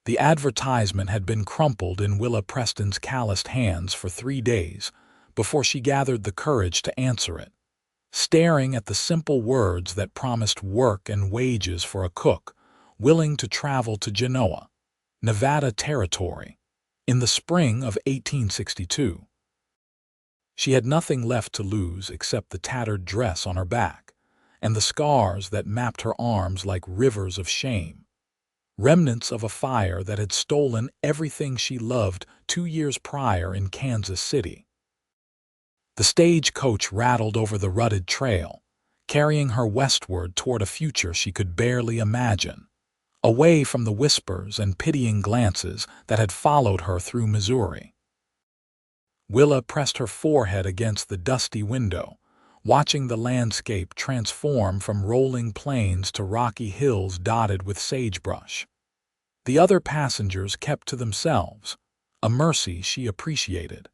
The advertisement had been crumpled in Willa Preston's calloused hands for 3 days before she gathered the courage to answer it, staring at the simple words that promised work and wages for a cook willing to travel to Genoa, Nevada territory, in the spring of 1862. She had nothing left to lose except the tattered dress on her back and the scars that mapped her arms like rivers of shame, remnants of a fire that had stolen everything she loved 2 years prior in Kansas City. The stagecoach rattled over the rutted trail, carrying her westward toward a future she could barely imagine, away from the whispers and pitying glances that had followed her through Missouri. Willa pressed her forehead against the dusty window, watching the landscape transform from rolling plains to rocky hills dotted with sagebrush. The other passengers kept to themselves, a mercy she appreciated.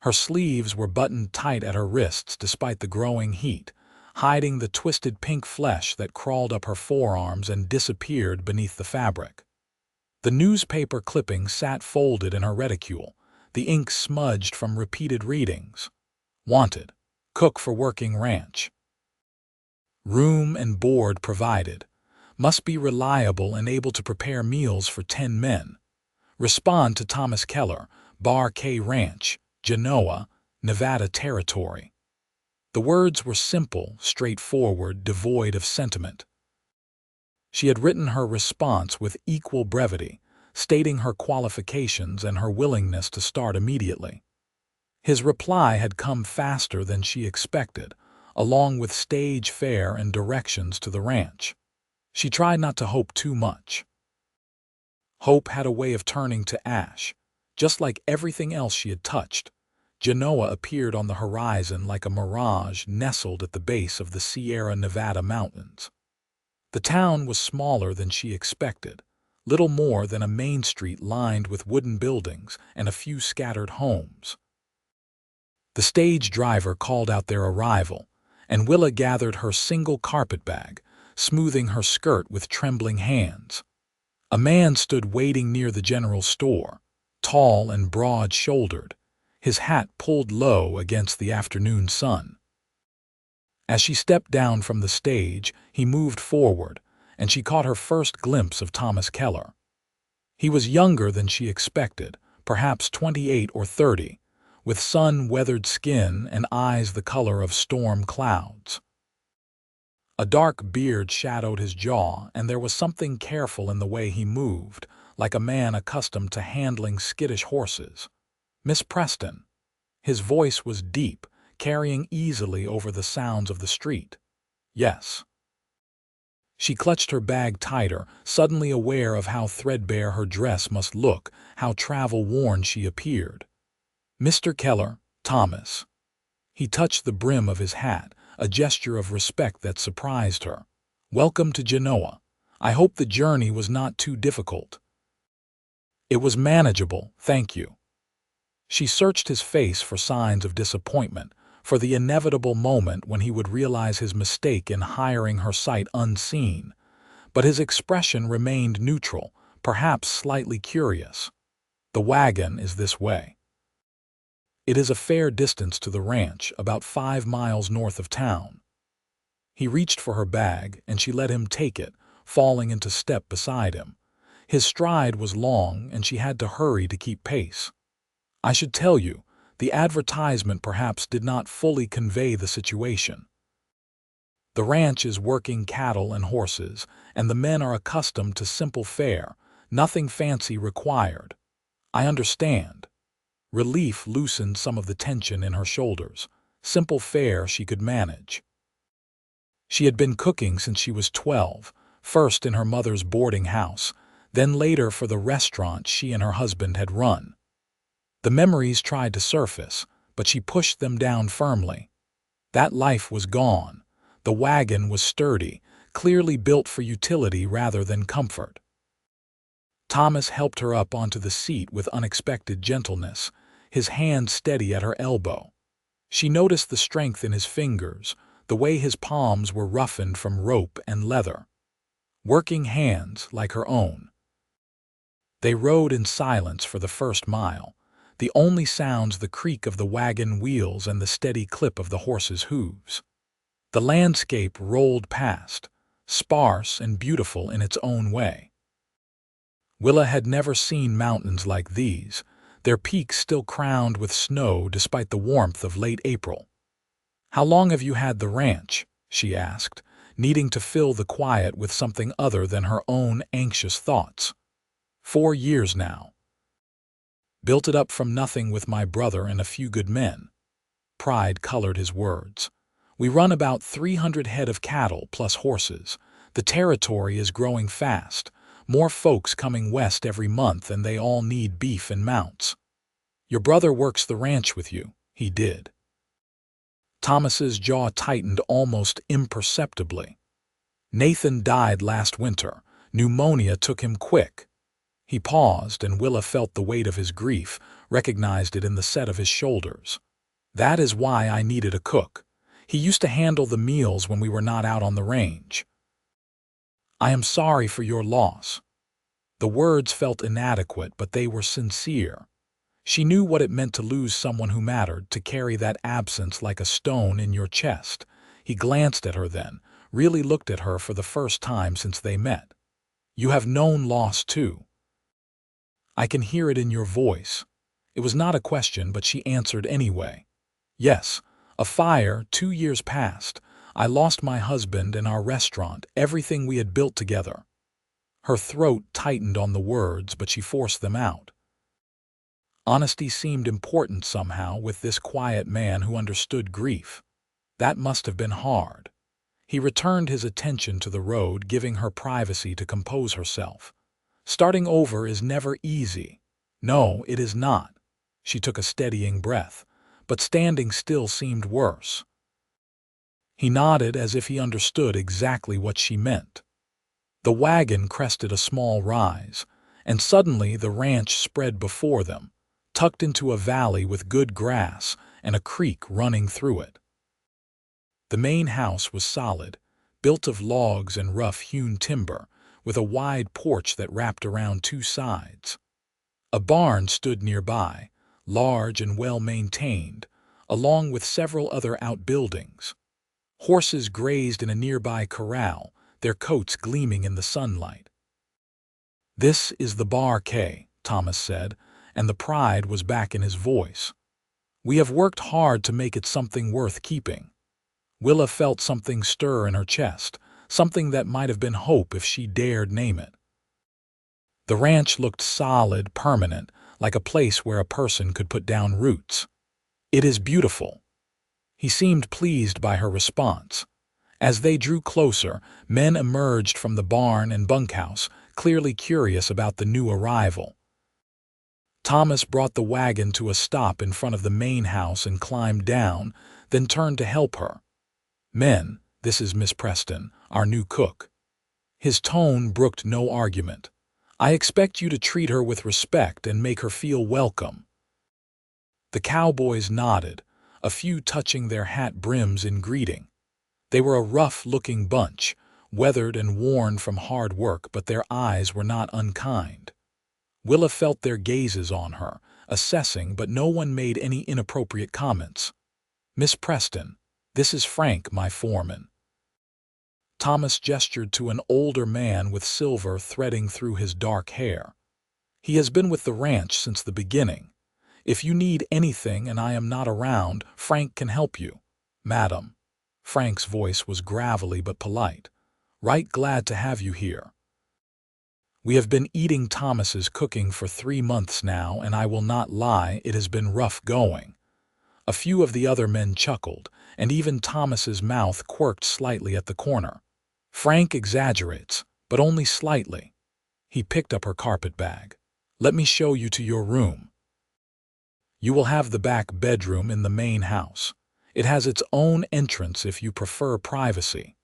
Her sleeves were buttoned tight at her wrists despite the growing heat, hiding the twisted pink flesh that crawled up her forearms and disappeared beneath the fabric. The newspaper clipping sat folded in her reticule, the ink smudged from repeated readings. Wanted, cook for working ranch. Room and board provided. Must be reliable and able to prepare meals for 10 men. Respond to Thomas Keller, Bar K Ranch, Genoa, Nevada territory. The words were simple, straightforward, devoid of sentiment. She had written her response with equal brevity, stating her qualifications and her willingness to start immediately. His reply had come faster than she expected, along with stage fare and directions to the ranch. She tried not to hope too much. Hope had a way of turning to ash. Just like everything else she had touched, Genoa appeared on the horizon like a mirage nestled at the base of the Sierra Nevada mountains. The town was smaller than she expected, little more than a main street lined with wooden buildings and a few scattered homes. The stage driver called out their arrival, and Willa gathered her single carpet bag, smoothing her skirt with trembling hands. A man stood waiting near the general store, tall and broad-shouldered, his hat pulled low against the afternoon sun. As she stepped down from the stage, he moved forward, and she caught her first glimpse of Thomas Keller. He was younger than she expected, perhaps 28 or 30, with sun-weathered skin and eyes the color of storm clouds. A dark beard shadowed his jaw, and there was something careful in the way he moved, like a man accustomed to handling skittish horses. "Miss Preston." His voice was deep, carrying easily over the sounds of the street. "Yes." She clutched her bag tighter, suddenly aware of how threadbare her dress must look, how travel-worn she appeared. "Mr. Keller, Thomas." He touched the brim of his hat, a gesture of respect that surprised her. "Welcome to Genoa. I hope the journey was not too difficult." "It was manageable, thank you." She searched his face for signs of disappointment, for the inevitable moment when he would realize his mistake in hiring her sight unseen, but his expression remained neutral, perhaps slightly curious. "The wagon is this way." "It is a fair distance to the ranch, about 5 miles north of town." He reached for her bag, and she let him take it, falling into step beside him. His stride was long, and she had to hurry to keep pace. "I should tell you, the advertisement perhaps did not fully convey the situation. The ranch is working cattle and horses, and the men are accustomed to simple fare, nothing fancy required." "I understand." Relief loosened some of the tension in her shoulders. Simple fare she could manage. She had been cooking since she was 12, first in her mother's boarding house, then later for the restaurant she and her husband had run. The memories tried to surface, but she pushed them down firmly. That life was gone. The wagon was sturdy, clearly built for utility rather than comfort. Thomas helped her up onto the seat with unexpected gentleness, his hand steady at her elbow. She noticed the strength in his fingers, the way his palms were roughened from rope and leather. Working hands like her own. They rode in silence for the first mile, the only sounds the creak of the wagon wheels and the steady clip of the horses' hooves. The landscape rolled past, sparse and beautiful in its own way. Willa had never seen mountains like these, their peaks still crowned with snow despite the warmth of late April. "How long have you had the ranch?" she asked, needing to fill the quiet with something other than her own anxious thoughts. 4 years now. Built it up from nothing with my brother and a few good men. Pride colored his words. We run about 300 head of cattle plus horses. The territory is growing fast. More folks coming west every month, and they all need beef and mounts. Your brother works the ranch with you. He did. Thomas's jaw tightened almost imperceptibly. Nathan died last winter. Pneumonia took him quick. He paused, and Willa felt the weight of his grief, recognized it in the set of his shoulders. That is why I needed a cook. He used to handle the meals when we were not out on the range. I am sorry for your loss. The words felt inadequate, but they were sincere. She knew what it meant to lose someone who mattered, to carry that absence like a stone in your chest. He glanced at her then, really looked at her for the first time since they met. You have known loss too. I can hear it in your voice. It was not a question, but she answered anyway. Yes, a fire 2 years past. I lost my husband and our restaurant, everything we had built together. Her throat tightened on the words, but she forced them out. Honesty seemed important somehow with this quiet man who understood grief. That must have been hard. He returned his attention to the road, giving her privacy to compose herself. Starting over is never easy. No, it is not. She took a steadying breath, but standing still seemed worse. He nodded as if he understood exactly what she meant. The wagon crested a small rise, and suddenly the ranch spread before them, tucked into a valley with good grass and a creek running through it. The main house was solid, built of logs and rough-hewn timber, with a wide porch that wrapped around 2 sides. A barn stood nearby, large and well-maintained, along with several other outbuildings. Horses grazed in a nearby corral, their coats gleaming in the sunlight. "This is the bar, Kay," Thomas said, and the pride was back in his voice. "We have worked hard to make it something worth keeping." Willa felt something stir in her chest, something that might have been hope if she dared name it. The ranch looked solid, permanent, like a place where a person could put down roots. "It is beautiful." He seemed pleased by her response. As they drew closer, men emerged from the barn and bunkhouse, clearly curious about the new arrival. Thomas brought the wagon to a stop in front of the main house and climbed down, then turned to help her. "Men, this is Miss Preston, our new cook." His tone brooked no argument. "I expect you to treat her with respect and make her feel welcome." The cowboys nodded, a few touching their hat brims in greeting. They were a rough-looking bunch, weathered and worn from hard work, but their eyes were not unkind. Willa felt their gazes on her, assessing, but no one made any inappropriate comments. "Miss Preston, this is Frank, my foreman." Thomas gestured to an older man with silver threading through his dark hair. "He has been with the ranch since the beginning. If you need anything and I am not around, Frank can help you." "Madam." Frank's voice was gravelly but polite. "Right glad to have you here. We have been eating Thomas's cooking for 3 months now, and I will not lie, it has been rough going." A few of the other men chuckled, and even Thomas's mouth quirked slightly at the corner. "Frank exaggerates, but only slightly." He picked up her carpet bag. "Let me show you to your room. You will have the back bedroom in the main house. It has its own entrance if you prefer privacy."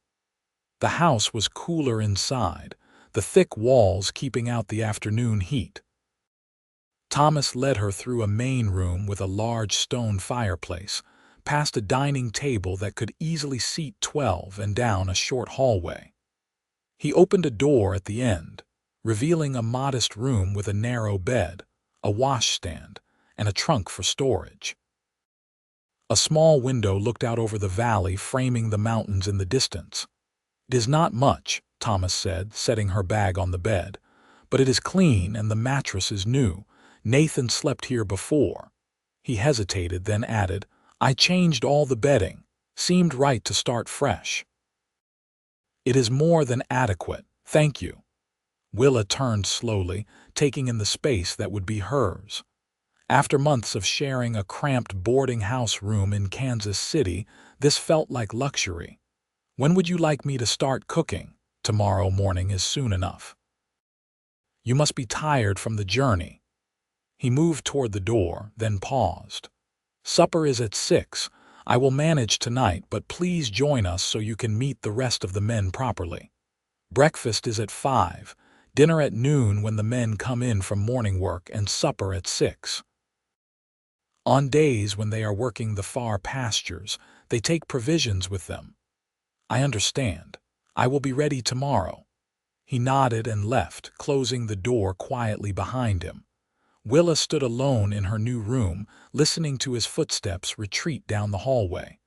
The house was cooler inside, the thick walls keeping out the afternoon heat. Thomas led her through a main room with a large stone fireplace, past a dining table that could easily seat 12 and down a short hallway. He opened a door at the end. revealing a modest room with a narrow bed, a washstand, and a trunk for storage. A small window looked out over the valley, framing the mountains in the distance. "It is not much," Thomas said, setting her bag on the bed, "but it is clean and the mattress is new. Nathan slept here before." He hesitated, then added, "I changed all the bedding. Seemed right to start fresh." "It is more than adequate, thank you." Willa turned slowly, taking in the space that would be hers. After months of sharing a cramped boarding house room in Kansas City, this felt like luxury. "When would you like me to start cooking?" "Tomorrow morning is soon enough." "You must be tired from the journey." He moved toward the door, then paused. "Supper is at 6. I will manage tonight, but please join us so you can meet the rest of the men properly. Breakfast is at 5, dinner at noon when the men come in from morning work, and supper at 6. On days when they are working the far pastures, they take provisions with them." "I understand. I will be ready tomorrow." He nodded and left, closing the door quietly behind him. Willa stood alone in her new room, listening to his footsteps retreat down the hallway.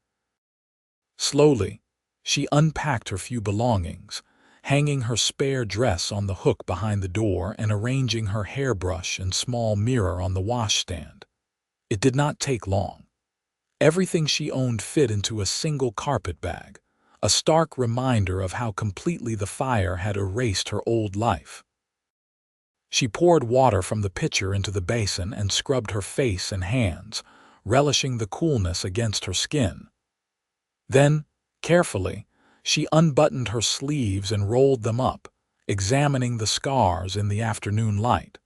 Slowly, she unpacked her few belongings, hanging her spare dress on the hook behind the door and arranging her hairbrush and small mirror on the washstand. It did not take long. Everything she owned fit into a single carpet bag, a stark reminder of how completely the fire had erased her old life. She poured water from the pitcher into the basin and scrubbed her face and hands, relishing the coolness against her skin. Then, carefully, she unbuttoned her sleeves and rolled them up, examining the scars in the afternoon light.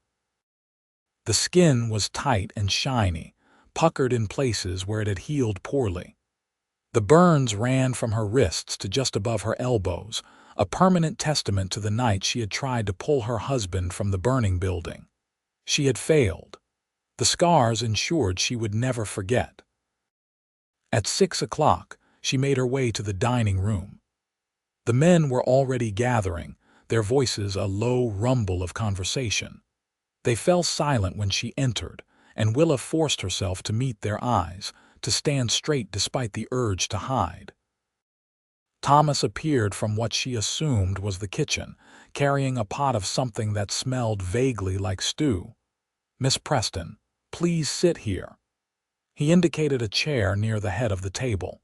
The skin was tight and shiny, puckered in places where it had healed poorly. The burns ran from her wrists to just above her elbows, a permanent testament to the night she had tried to pull her husband from the burning building. She had failed. The scars ensured she would never forget. At 6 o'clock, she made her way to the dining room. The men were already gathering, their voices a low rumble of conversation. They fell silent when she entered, and Willa forced herself to meet their eyes, to stand straight despite the urge to hide. Thomas appeared from what she assumed was the kitchen, carrying a pot of something that smelled vaguely like stew. "Miss Preston, please sit here." He indicated a chair near the head of the table.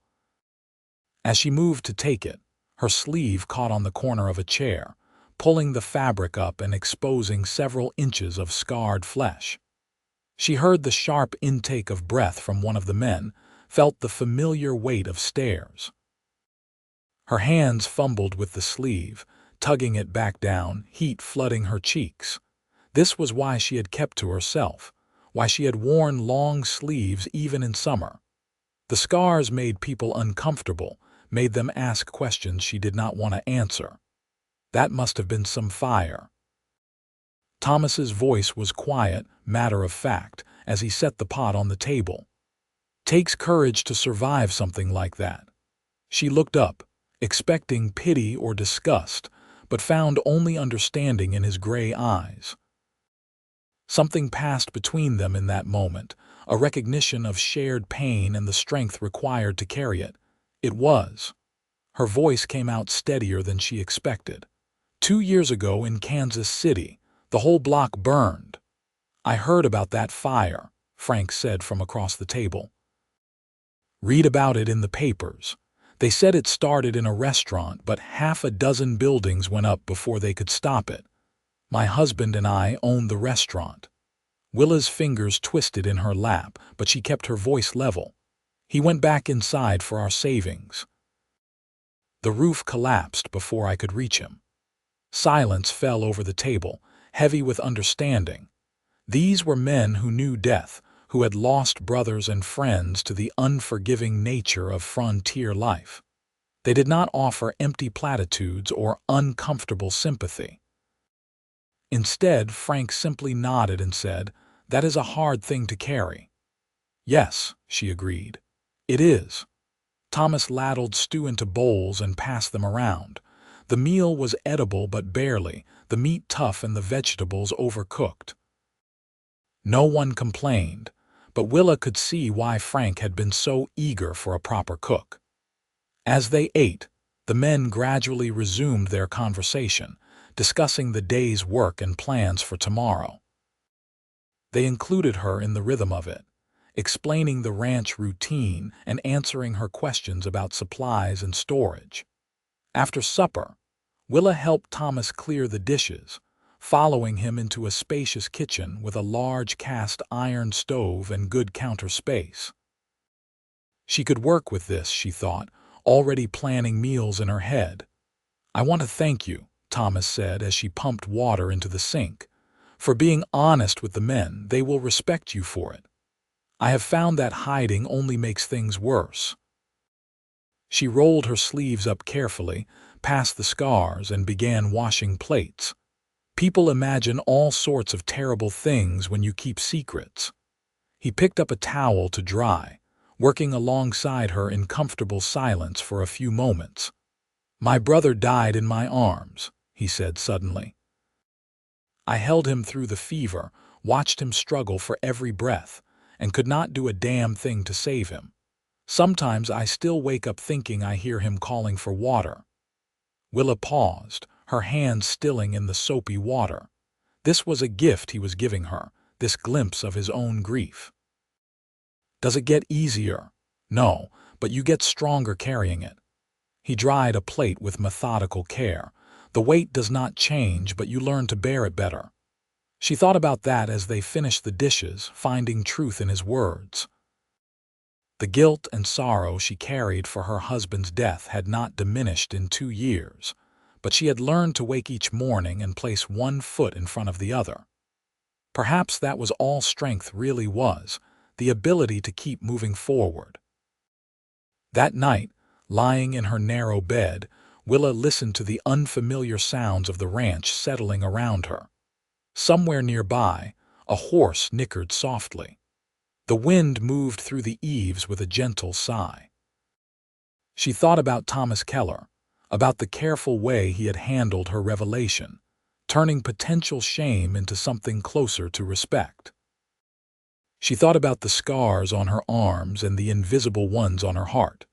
As she moved to take it, her sleeve caught on the corner of a chair, pulling the fabric up and exposing several inches of scarred flesh. She heard the sharp intake of breath from one of the men, felt the familiar weight of stares. Her hands fumbled with the sleeve, tugging it back down, heat flooding her cheeks. This was why she had kept to herself, why she had worn long sleeves even in summer. The scars made people uncomfortable, made them ask questions she did not want to answer. That must have been some fire. Thomas's voice was quiet, matter-of-fact, as he set the pot on the table. "Takes courage to survive something like that." She looked up, expecting pity or disgust, but found only understanding in his gray eyes. Something passed between them in that moment, a recognition of shared pain and the strength required to carry it. It was. Her voice came out steadier than she expected. 2 years ago in Kansas City, the whole block burned. "I heard about that fire," Frank said from across the table. "Read about it in the papers. They said it started in a restaurant, but half a dozen buildings went up before they could stop it. My husband and I owned the restaurant." Willa's fingers twisted in her lap, but she kept her voice level. "He went back inside for our savings. The roof collapsed before I could reach him." Silence fell over the table, heavy with understanding. These were men who knew death, who had lost brothers and friends to the unforgiving nature of frontier life. They did not offer empty platitudes or uncomfortable sympathy. Instead, Frank simply nodded and said, "That is a hard thing to carry." "Yes," she agreed. "It is." Thomas ladled stew into bowls and passed them around. The meal was edible but barely, the meat tough and the vegetables overcooked. No one complained, but Willa could see why Frank had been so eager for a proper cook. As they ate, the men gradually resumed their conversation, discussing the day's work and plans for tomorrow. They included her in the rhythm of it, explaining the ranch routine and answering her questions about supplies and storage. After supper, Willa helped Thomas clear the dishes, following him into a spacious kitchen with a large cast iron stove and good counter space. She could work with this, she thought, already planning meals in her head. "I want to thank you," Thomas said as she pumped water into the sink. "For being honest with the men, they will respect you for it. I have found that hiding only makes things worse." She rolled her sleeves up carefully, past the scars, and began washing plates. "People imagine all sorts of terrible things when you keep secrets." He picked up a towel to dry, working alongside her in comfortable silence for a few moments. "My brother died in my arms," he said suddenly. "I held him through the fever, watched him struggle for every breath, and could not do a damn thing to save him. Sometimes I still wake up thinking I hear him calling for water." Willa paused, her hands stilling in the soapy water. This was a gift he was giving her, this glimpse of his own grief. "Does it get easier?" "No, but you get stronger carrying it." He dried a plate with methodical care. "The weight does not change, but you learn to bear it better." She thought about that as they finished the dishes, finding truth in his words. The guilt and sorrow she carried for her husband's death had not diminished in 2 years, but she had learned to wake each morning and place one foot in front of the other. Perhaps that was all strength really was, the ability to keep moving forward. That night, lying in her narrow bed, Willa listened to the unfamiliar sounds of the ranch settling around her. Somewhere nearby, a horse nickered softly. The wind moved through the eaves with a gentle sigh. She thought about Thomas Keller, about the careful way he had handled her revelation, turning potential shame into something closer to respect. She thought about the scars on her arms and the invisible ones on her heart.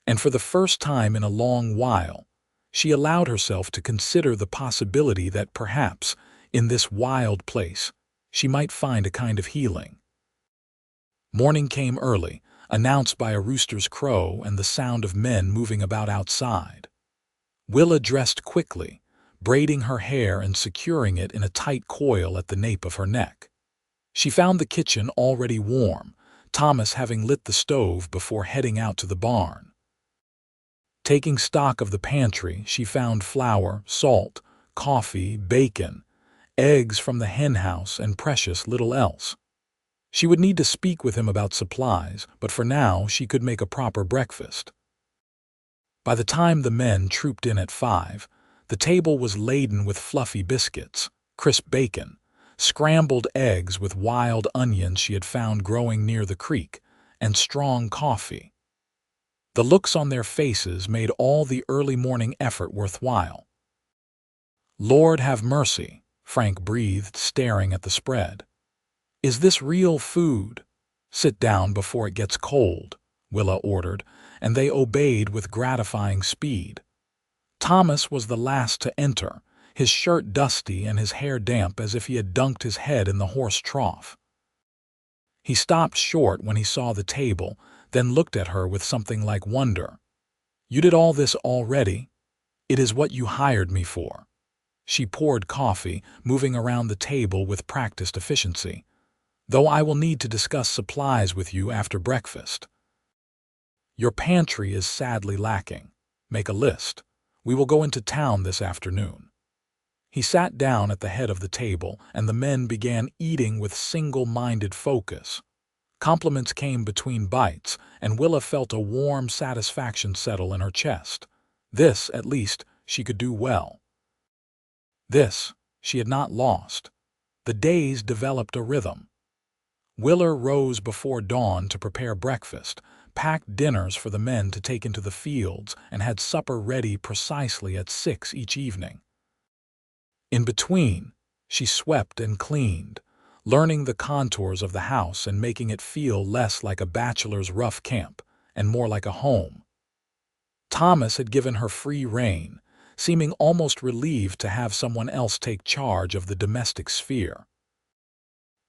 And for the first time in a long while, she allowed herself to consider the possibility that perhaps, in this wild place, she might find a kind of healing. Morning came early, announced by a rooster's crow and the sound of men moving about outside. Willa dressed quickly, braiding her hair and securing it in a tight coil at the nape of her neck. She found the kitchen already warm, Thomas having lit the stove before heading out to the barn. Taking stock of the pantry, she found flour, salt, coffee, bacon, eggs from the henhouse, and precious little else. She would need to speak with him about supplies, but for now she could make a proper breakfast. By the time the men trooped in at 5, the table was laden with fluffy biscuits, crisp bacon, scrambled eggs with wild onions she had found growing near the creek, and strong coffee. The looks on their faces made all the early morning effort worthwhile. "Lord have mercy," Frank breathed, staring at the spread. "Is this real food?" "Sit down before it gets cold," Willa ordered, and they obeyed with gratifying speed. Thomas was the last to enter, his shirt dusty and his hair damp as if he had dunked his head in the horse trough. He stopped short when he saw the table, then looked at her with something like wonder. "You did all this already? It is what you hired me for." She poured coffee, moving around the table with practiced efficiency. "Though I will need to discuss supplies with you after breakfast. Your pantry is sadly lacking. Make a list. We will go into town this afternoon." He sat down at the head of the table, and the men began eating with single-minded focus. Compliments came between bites, and Willa felt a warm satisfaction settle in her chest. This, at least, she could do well. This, she had not lost. The days developed a rhythm. Willa rose before dawn to prepare breakfast, packed dinners for the men to take into the fields, and had supper ready precisely at 6 each evening. In between, she swept and cleaned, learning the contours of the house and making it feel less like a bachelor's rough camp and more like a home. Thomas had given her free rein, seeming almost relieved to have someone else take charge of the domestic sphere.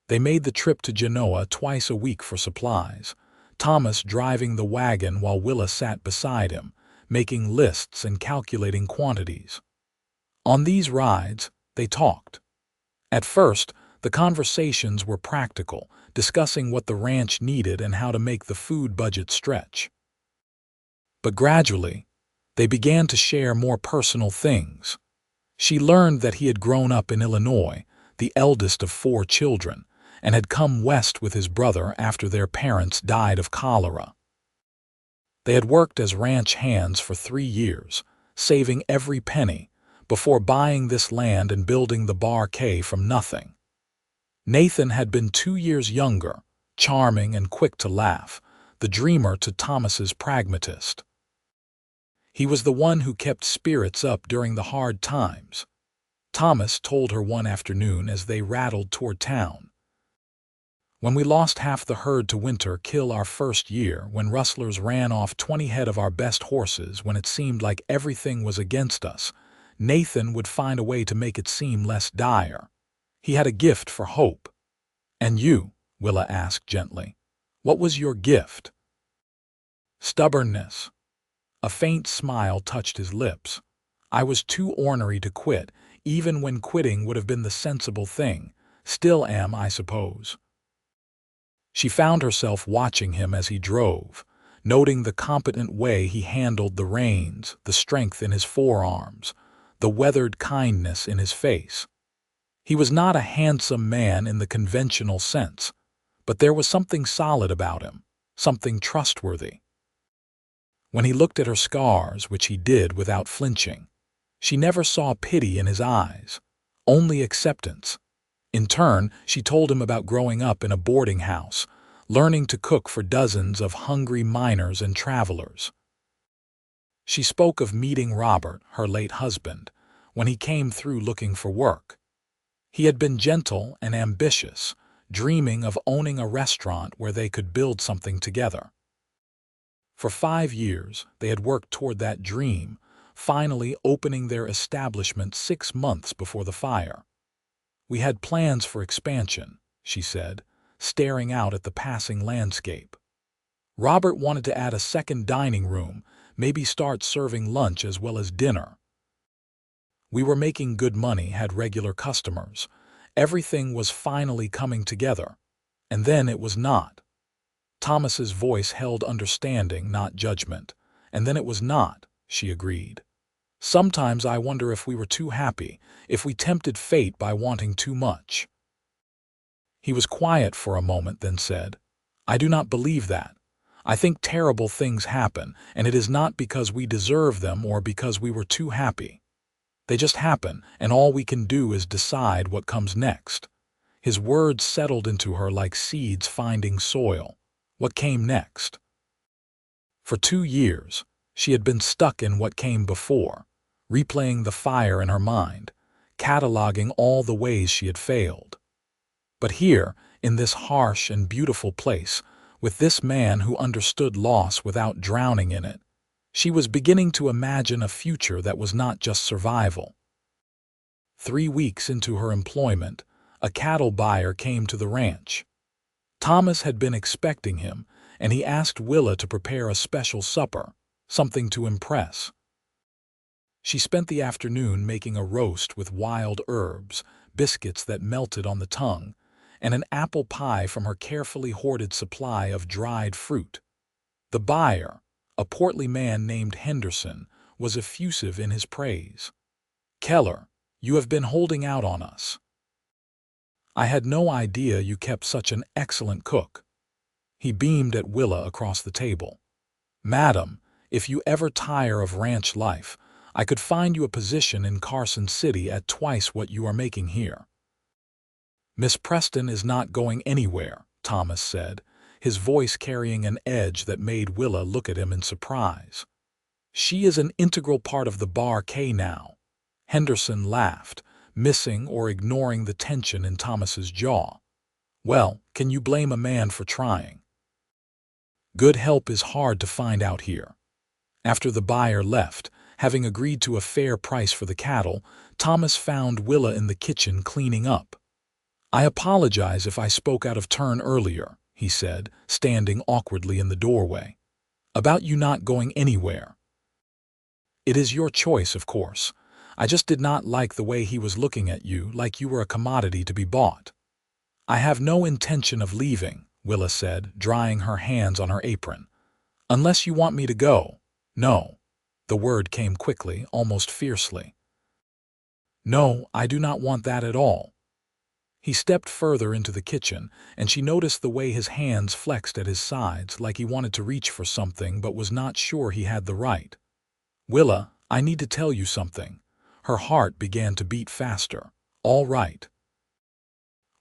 They made the trip to Genoa twice a week for supplies, Thomas driving the wagon while Willa sat beside him, making lists and calculating quantities. On these rides, they talked. At first, the conversations were practical, discussing what the ranch needed and how to make the food budget stretch. But gradually, they began to share more personal things. She learned that he had grown up in Illinois, the eldest of 4 children, and had come west with his brother after their parents died of cholera. They had worked as ranch hands for 3 years, saving every penny, before buying this land and building the Bar K from nothing. Nathan had been 2 years younger, charming and quick to laugh, the dreamer to Thomas's pragmatist. He was the one who kept spirits up during the hard times. Thomas told her one afternoon as they rattled toward town. When we lost half the herd to winter kill our first year, when rustlers ran off 20 head of our best horses when it seemed like everything was against us, Nathan would find a way to make it seem less dire. He had a gift for hope. And you, Willa asked gently, what was your gift? Stubbornness. A faint smile touched his lips. I was too ornery to quit, even when quitting would have been the sensible thing. Still am, I suppose. She found herself watching him as he drove, noting the competent way he handled the reins, the strength in his forearms, the weathered kindness in his face. He was not a handsome man in the conventional sense, but there was something solid about him, something trustworthy. When he looked at her scars, which he did without flinching, she never saw pity in his eyes, only acceptance. In turn, she told him about growing up in a boarding house, learning to cook for dozens of hungry miners and travelers. She spoke of meeting Robert, her late husband, when he came through looking for work. He had been gentle and ambitious, dreaming of owning a restaurant where they could build something together. For 5 years, they had worked toward that dream, finally opening their establishment 6 months before the fire. We had plans for expansion, she said, staring out at the passing landscape. Robert wanted to add a second dining room, maybe start serving lunch as well as dinner. We were making good money, had regular customers. Everything was finally coming together. And then it was not. Thomas's voice held understanding, not judgment. And then it was not, she agreed. Sometimes I wonder if we were too happy, if we tempted fate by wanting too much. He was quiet for a moment, then said, I do not believe that. I think terrible things happen, and it is not because we deserve them or because we were too happy. They just happen, and all we can do is decide what comes next. His words settled into her like seeds finding soil. What came next? For 2 years, she had been stuck in what came before, replaying the fire in her mind, cataloging all the ways she had failed. But here, in this harsh and beautiful place, with this man who understood loss without drowning in it, she was beginning to imagine a future that was not just survival. 3 weeks into her employment, a cattle buyer came to the ranch. Thomas had been expecting him, and he asked Willa to prepare a special supper, something to impress. She spent the afternoon making a roast with wild herbs, biscuits that melted on the tongue, and an apple pie from her carefully hoarded supply of dried fruit. The buyer, a portly man named Henderson, was effusive in his praise. Keller, you have been holding out on us. I had no idea you kept such an excellent cook. He beamed at Willa across the table. Madam, if you ever tire of ranch life, I could find you a position in Carson City at twice what you are making here. Miss Preston is not going anywhere, Thomas said, his voice carrying an edge that made Willa look at him in surprise. She is an integral part of the Bar K now. Henderson laughed, missing or ignoring the tension in Thomas's jaw. "Well, can you blame a man for trying? Good help is hard to find out here." After the buyer left, having agreed to a fair price for the cattle, Thomas found Willa in the kitchen cleaning up. "I apologize if I spoke out of turn earlier," he said, standing awkwardly in the doorway. "About you not going anywhere. It is your choice, of course. I just did not like the way he was looking at you, like you were a commodity to be bought." "I have no intention of leaving," Willa said, drying her hands on her apron. "Unless you want me to go." "No." The word came quickly, almost fiercely. "No, I do not want that at all." He stepped further into the kitchen, and she noticed the way his hands flexed at his sides like he wanted to reach for something but was not sure he had the right. "Willa, I need to tell you something." Her heart began to beat faster. "All right.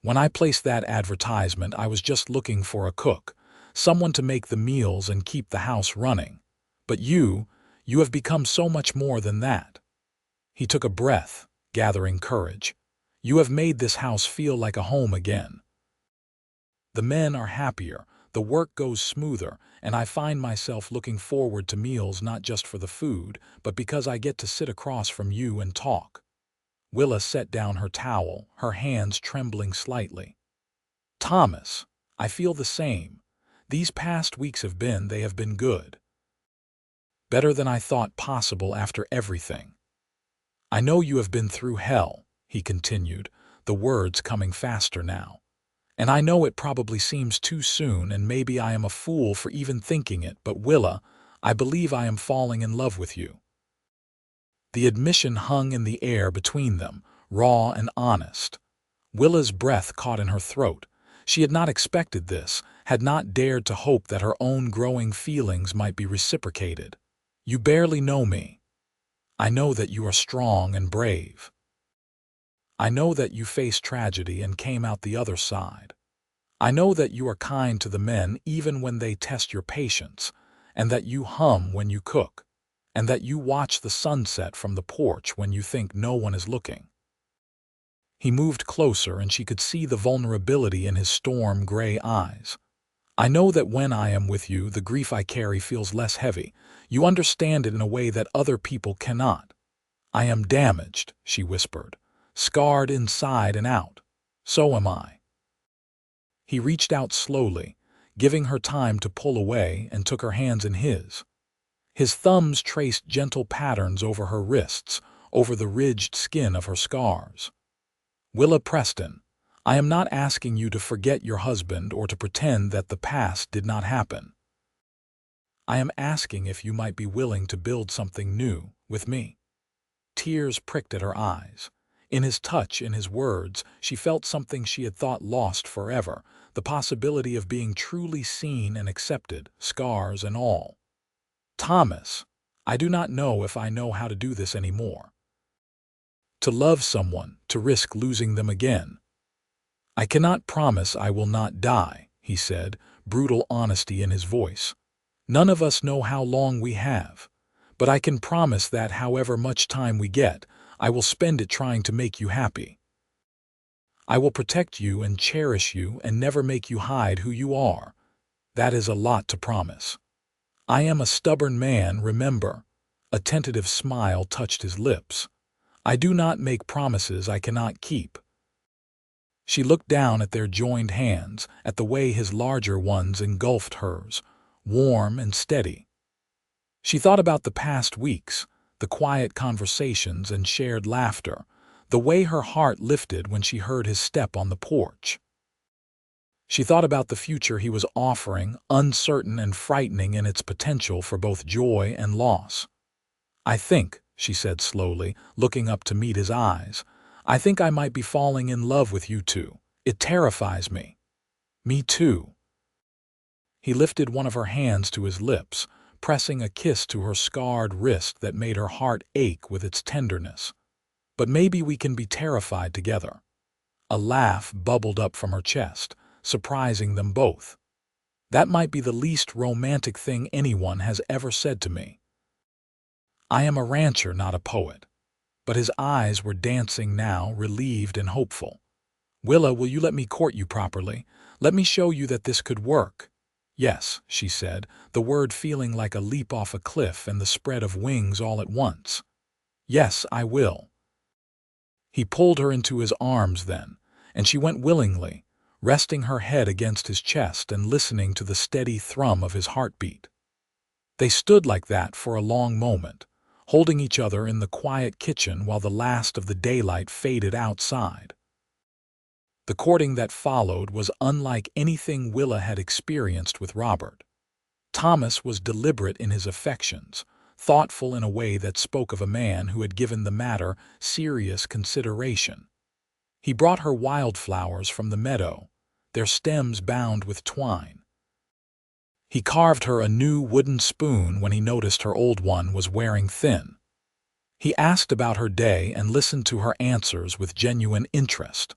When I placed that advertisement, I was just looking for a cook, someone to make the meals and keep the house running. But you have become so much more than that." He took a breath, gathering courage. "You have made this house feel like a home again. The men are happier, the work goes smoother, and I find myself looking forward to meals not just for the food, but because I get to sit across from you and talk." Willa set down her towel, her hands trembling slightly. "Thomas, I feel the same. These past weeks they have been good. Better than I thought possible after everything. I know you have been through hell," he continued, the words coming faster now. "And I know it probably seems too soon, and maybe I am a fool for even thinking it, but Willa, I believe I am falling in love with you." The admission hung in the air between them, raw and honest. Willa's breath caught in her throat. She had not expected this, had not dared to hope that her own growing feelings might be reciprocated. "You barely know me. I know that you are strong and brave. I know that you faced tragedy and came out the other side. I know that you are kind to the men even when they test your patience, and that you hum when you cook, and that you watch the sunset from the porch when you think no one is looking." He moved closer, and she could see the vulnerability in his storm-gray eyes. "I know that when I am with you, the grief I carry feels less heavy. You understand it in a way that other people cannot. I am damaged," she whispered, "scarred inside and out. So am I." He reached out slowly, giving her time to pull away, and took her hands in his. His thumbs traced gentle patterns over her wrists, over the ridged skin of her scars. "Willa Preston, I am not asking you to forget your husband or to pretend that the past did not happen. I am asking if you might be willing to build something new with me." Tears pricked at her eyes. In his touch, in his words, she felt something she had thought lost forever, the possibility of being truly seen and accepted, scars and all. "Thomas, I do not know if I know how to do this anymore. To love someone, to risk losing them again. I cannot promise I will not die," he said, brutal honesty in his voice. "None of us know how long we have, but I can promise that however much time we get, I will spend it trying to make you happy. I will protect you and cherish you and never make you hide who you are. That is a lot to promise. I am a stubborn man, remember." A tentative smile touched his lips. "I do not make promises I cannot keep." She looked down at their joined hands, at the way his larger ones engulfed hers, warm and steady. She thought about the past weeks, the quiet conversations and shared laughter, the way her heart lifted when she heard his step on the porch. She thought about the future he was offering, uncertain and frightening in its potential for both joy and loss. "I think," she said slowly, looking up to meet his eyes, "I think I might be falling in love with you too. It terrifies me." "Me too." He lifted one of her hands to his lips, pressing a kiss to her scarred wrist that made her heart ache with its tenderness. "But maybe we can be terrified together." A laugh bubbled up from her chest, surprising them both. "That might be the least romantic thing anyone has ever said to me. I am a rancher, not a poet. but his eyes were dancing now, relieved and hopeful. "Willa, will you let me court you properly? Let me show you that this could work." "Yes," she said, the word feeling like a leap off a cliff and the spread of wings all at once. "Yes, I will." He pulled her into his arms then, and she went willingly, resting her head against his chest and listening to the steady thrum of his heartbeat. They stood like that for a long moment, holding each other in the quiet kitchen while the last of the daylight faded outside. The courting that followed was unlike anything Willa had experienced with Robert. Thomas was deliberate in his affections, thoughtful in a way that spoke of a man who had given the matter serious consideration. He brought her wildflowers from the meadow, their stems bound with twine. He carved her a new wooden spoon when he noticed her old one was wearing thin. He asked about her day and listened to her answers with genuine interest.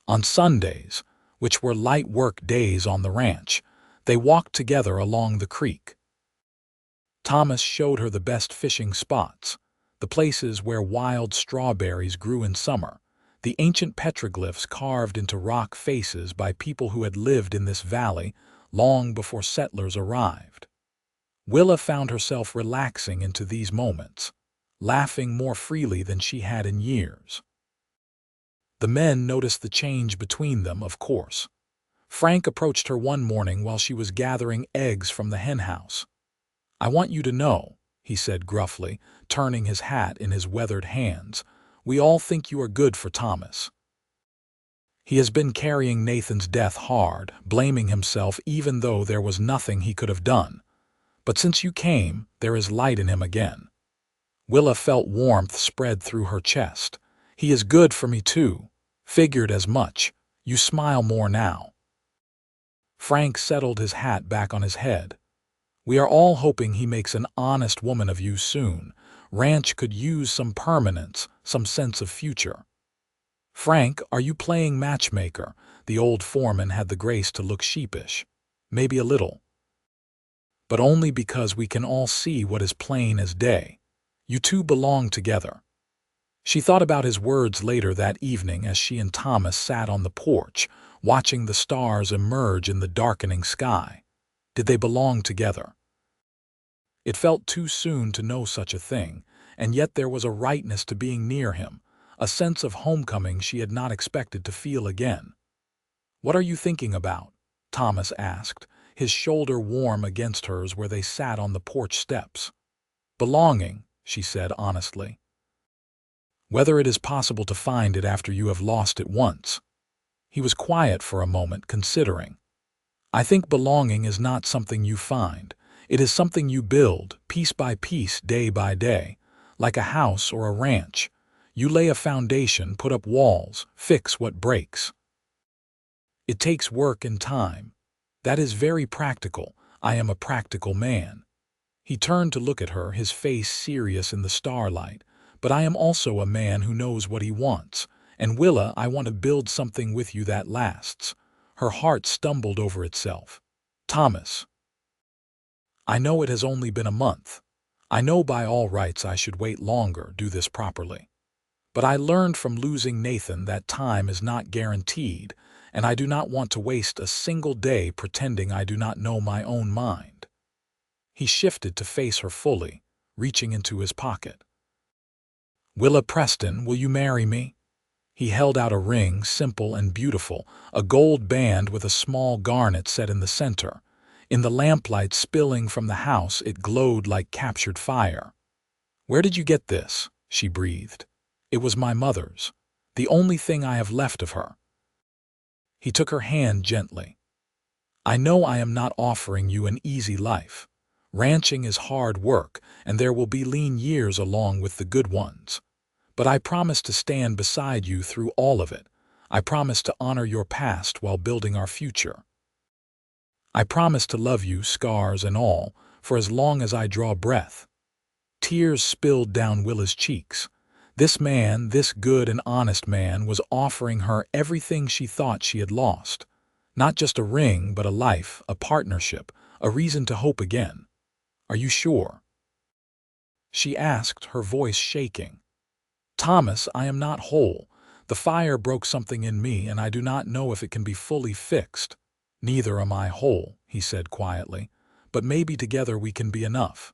On Sundays, which were light work days on the ranch, they walked together along the creek. Thomas showed her the best fishing spots, the places where wild strawberries grew in summer, the ancient petroglyphs carved into rock faces by people who had lived in this valley long before settlers arrived. Willa found herself relaxing into these moments, laughing more freely than she had in years. The men noticed the change between them, of course. Frank approached her one morning while she was gathering eggs from the henhouse. "I want you to know," he said gruffly, turning his hat in his weathered hands, "we all think you are good for Thomas. He has been carrying Nathan's death hard, blaming himself even though there was nothing he could have done. But since you came, there is light in him again." Willa felt warmth spread through her chest. "He is good for me too. Figured as much. You smile more now." Frank settled his hat back on his head. "We are all hoping he makes an honest woman of you soon. Ranch could use some permanence, some sense of future." "Frank, are you playing matchmaker?" The old foreman had the grace to look sheepish. "Maybe a little. But only because we can all see what is plain as day. You two belong together." She thought about his words later that evening as she and Thomas sat on the porch, watching the stars emerge in the darkening sky. Did they belong together? It felt too soon to know such a thing, and yet there was a rightness to being near him, a sense of homecoming she had not expected to feel again. "What are you thinking about?" Thomas asked, his shoulder warm against hers where they sat on the porch steps. "Belonging," she said honestly. "Whether it is possible to find it after you have lost it once." He was quiet for a moment, considering. "I think belonging is not something you find. It is something you build, piece by piece, day by day. Like a house or a ranch. You lay a foundation, put up walls, fix what breaks. It takes work and time. That is very practical. I am a practical man." He turned to look at her, his face serious in the starlight. "But I am also a man who knows what he wants. And Willa, I want to build something with you that lasts." Her heart stumbled over itself. "Thomas, I know it has only been a month. I know by all rights I should wait longer, do this properly. But I learned from losing Nathan that time is not guaranteed, and I do not want to waste a single day pretending I do not know my own mind." He shifted to face her fully, reaching into his pocket. "Willa Preston, will you marry me?" He held out a ring, simple and beautiful, a gold band with a small garnet set in the center. In the lamplight spilling from the house, it glowed like captured fire. "Where did you get this?" she breathed. "It was my mother's. The only thing I have left of her." He took her hand gently. "I know I am not offering you an easy life. Ranching is hard work, and there will be lean years along with the good ones. But I promise to stand beside you through all of it. I promise to honor your past while building our future. I promise to love you, scars and all, for as long as I draw breath." Tears spilled down Willa's cheeks. This man, this good and honest man, was offering her everything she thought she had lost. Not just a ring, but a life, a partnership, a reason to hope again. "Are you sure?" she asked, her voice shaking. Thomas, I am not whole. The fire broke something in me, and I do not know if it can be fully fixed. Neither am I whole, he said quietly, but maybe together we can be enough.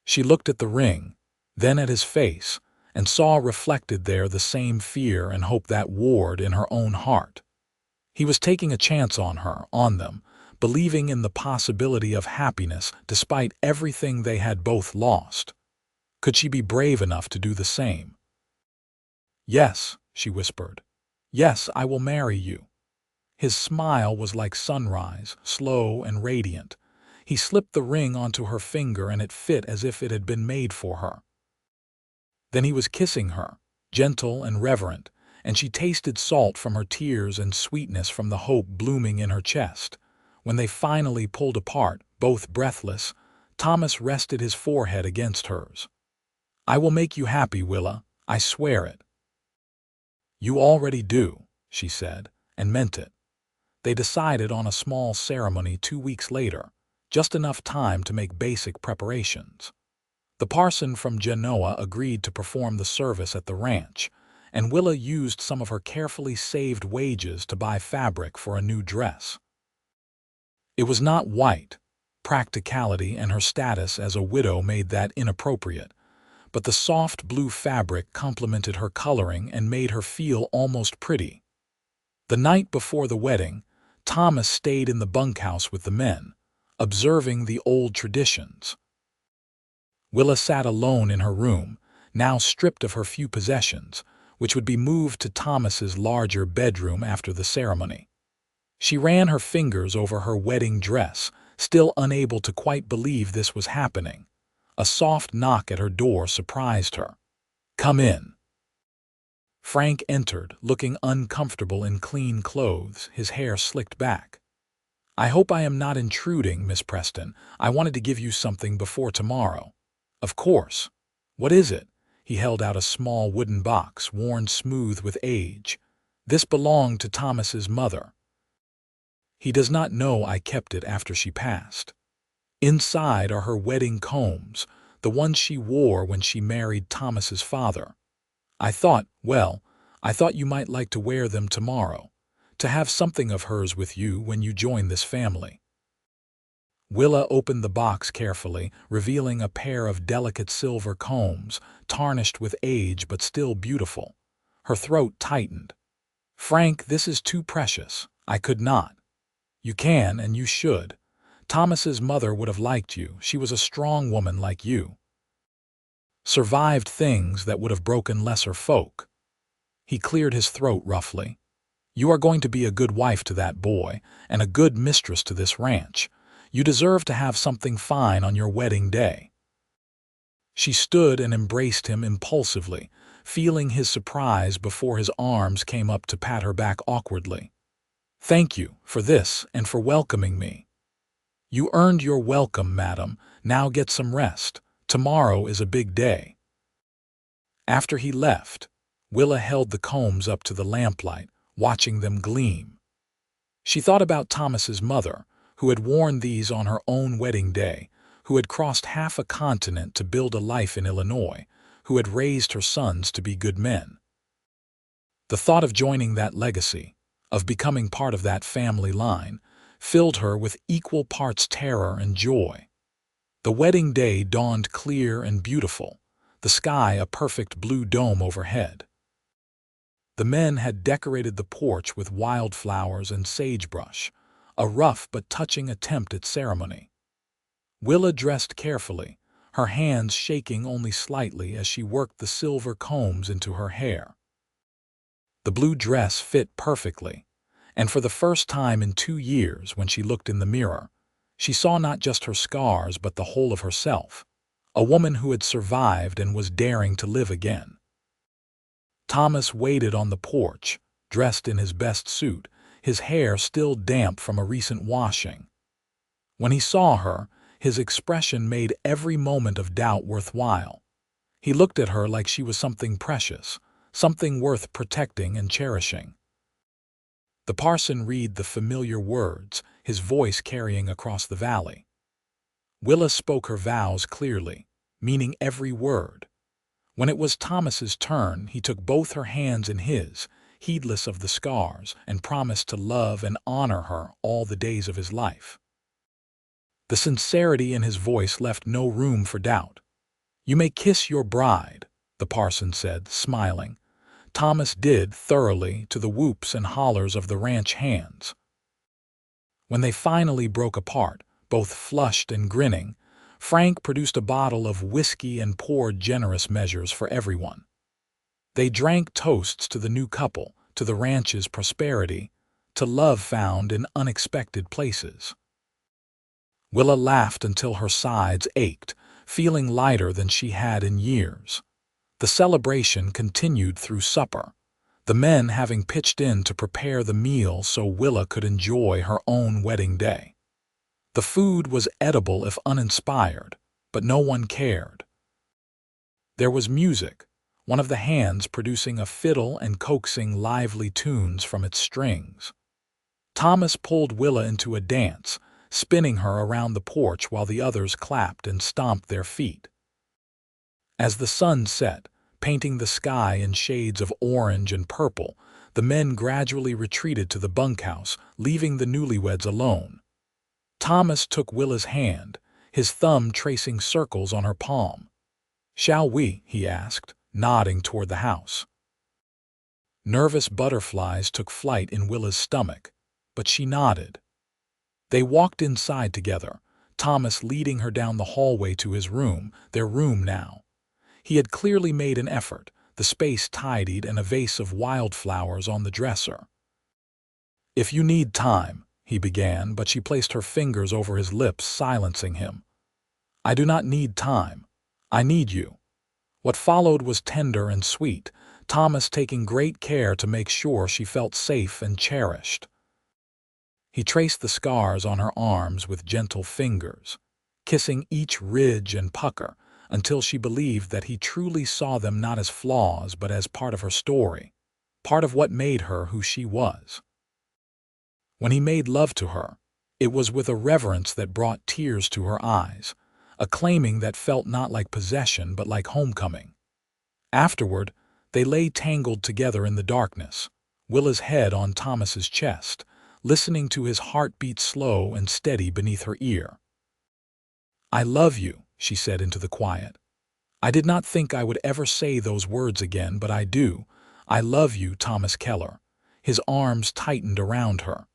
She looked at the ring, then at his face, and saw reflected there the same fear and hope that warred in her own heart. He was taking a chance on her, on them, believing in the possibility of happiness despite everything they had both lost. Could she be brave enough to do the same? Yes, she whispered. Yes, I will marry you. His smile was like sunrise, slow and radiant. He slipped the ring onto her finger and it fit as if it had been made for her. Then he was kissing her, gentle and reverent, and she tasted salt from her tears and sweetness from the hope blooming in her chest. When they finally pulled apart, both breathless, Thomas rested his forehead against hers. I will make you happy, Willa, I swear it. You already do, she said, and meant it. They decided on a small ceremony 2 weeks later, just enough time to make basic preparations. The parson from Genoa agreed to perform the service at the ranch, and Willa used some of her carefully saved wages to buy fabric for a new dress. It was not white. Practicality and her status as a widow made that inappropriate, but the soft blue fabric complemented her coloring and made her feel almost pretty. The night before the wedding, Thomas stayed in the bunkhouse with the men, observing the old traditions. Willa sat alone in her room, now stripped of her few possessions, which would be moved to Thomas's larger bedroom after the ceremony. She ran her fingers over her wedding dress, still unable to quite believe this was happening. A soft knock at her door surprised her. Come in. Frank entered, looking uncomfortable in clean clothes, his hair slicked back. I hope I am not intruding, Miss Preston. I wanted to give you something before tomorrow. Of course. What is it? He held out a small wooden box, worn smooth with age. This belonged to Thomas's mother. He does not know I kept it after she passed. Inside are her wedding combs, the ones she wore when she married Thomas's father. I thought you might like to wear them tomorrow, to have something of hers with you when you join this family. Willa opened the box carefully, revealing a pair of delicate silver combs, tarnished with age but still beautiful. Her throat tightened. Frank, this is too precious. I could not. You can and you should. Thomas's mother would have liked you. She was a strong woman like you. Survived things that would have broken lesser folk. He cleared his throat roughly. You are going to be a good wife to that boy, and a good mistress to this ranch. You deserve to have something fine on your wedding day. She stood and embraced him impulsively, feeling his surprise before his arms came up to pat her back awkwardly. Thank you for this and for welcoming me. You earned your welcome, madam. Now get some rest. Tomorrow is a big day. After he left, Willa held the combs up to the lamplight, watching them gleam. She thought about Thomas's mother, who had worn these on her own wedding day, who had crossed half a continent to build a life in Illinois, who had raised her sons to be good men. The thought of joining that legacy, of becoming part of that family line, filled her with equal parts terror and joy. The wedding day dawned clear and beautiful, the sky a perfect blue dome overhead. The men had decorated the porch with wildflowers and sagebrush, a rough but touching attempt at ceremony. Willa dressed carefully, her hands shaking only slightly as she worked the silver combs into her hair. The blue dress fit perfectly, and for the first time in 2 years when she looked in the mirror, she saw not just her scars but the whole of herself, a woman who had survived and was daring to live again. Thomas waited on the porch, dressed in his best suit, his hair still damp from a recent washing. When he saw her, his expression made every moment of doubt worthwhile. He looked at her like she was something precious, something worth protecting and cherishing. The parson read the familiar words, his voice carrying across the valley. Willa spoke her vows clearly, meaning every word. When it was Thomas's turn, he took both her hands in his, heedless of the scars, and promised to love and honor her all the days of his life. The sincerity in his voice left no room for doubt. "You may kiss your bride," the parson said, smiling. Thomas did thoroughly, to the whoops and hollers of the ranch hands. When they finally broke apart, both flushed and grinning, Frank produced a bottle of whiskey and poured generous measures for everyone. They drank toasts to the new couple, to the ranch's prosperity, to love found in unexpected places. Willa laughed until her sides ached, feeling lighter than she had in years. The celebration continued through supper, the men having pitched in to prepare the meal so Willa could enjoy her own wedding day. The food was edible if uninspired, but no one cared. There was music, one of the hands producing a fiddle and coaxing lively tunes from its strings. Thomas pulled Willa into a dance, spinning her around the porch while the others clapped and stomped their feet. As the sun set, painting the sky in shades of orange and purple, the men gradually retreated to the bunkhouse, leaving the newlyweds alone. Thomas took Willa's hand, his thumb tracing circles on her palm. "Shall we?" he asked, nodding toward the house. Nervous butterflies took flight in Willa's stomach, but she nodded. They walked inside together, Thomas leading her down the hallway to his room, their room now. He had clearly made an effort, the space tidied and a vase of wildflowers on the dresser. "If you need time," he began, but she placed her fingers over his lips, silencing him. "I do not need time. I need you." What followed was tender and sweet, Thomas taking great care to make sure she felt safe and cherished. He traced the scars on her arms with gentle fingers, kissing each ridge and pucker until she believed that he truly saw them not as flaws but as part of her story, part of what made her who she was. When he made love to her, it was with a reverence that brought tears to her eyes, a claiming that felt not like possession but like homecoming. Afterward, they lay tangled together in the darkness, Willa's head on Thomas's chest, listening to his heartbeat slow and steady beneath her ear. "I love you," she said into the quiet. "I did not think I would ever say those words again, but I do. I love you, Thomas Keller." His arms tightened around her.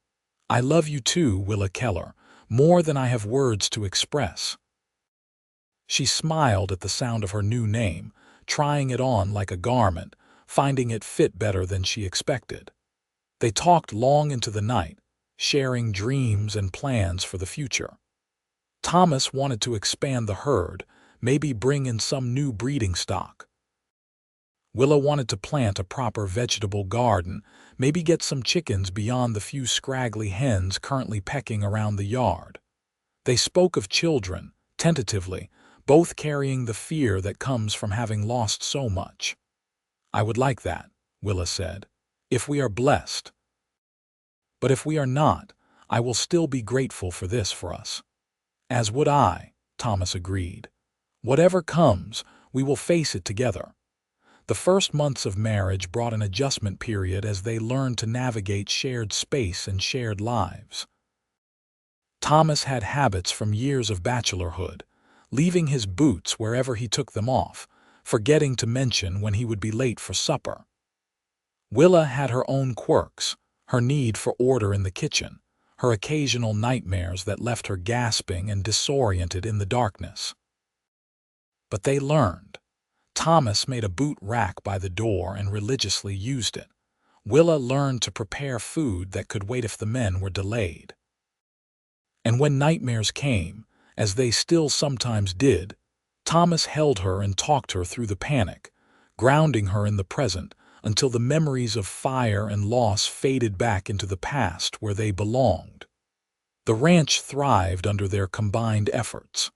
"I love you too, Willa Keller, more than I have words to express." She smiled at the sound of her new name, trying it on like a garment, finding it fit better than she expected. They talked long into the night, sharing dreams and plans for the future. Thomas wanted to expand the herd, maybe bring in some new breeding stock. Willa wanted to plant a proper vegetable garden, maybe get some chickens beyond the few scraggly hens currently pecking around the yard. They spoke of children, tentatively, both carrying the fear that comes from having lost so much. "I would like that," Willa said, "if we are blessed. But if we are not, I will still be grateful for this for us." "As would I," Thomas agreed. "Whatever comes, we will face it together." The first months of marriage brought an adjustment period as they learned to navigate shared space and shared lives. Thomas had habits from years of bachelorhood, leaving his boots wherever he took them off, forgetting to mention when he would be late for supper. Willa had her own quirks, her need for order in the kitchen, her occasional nightmares that left her gasping and disoriented in the darkness. But they learned. Thomas made a boot rack by the door and religiously used it. Willa learned to prepare food that could wait if the men were delayed. And when nightmares came, as they still sometimes did, Thomas held her and talked her through the panic, grounding her in the present until the memories of fire and loss faded back into the past where they belonged. The ranch thrived under their combined efforts.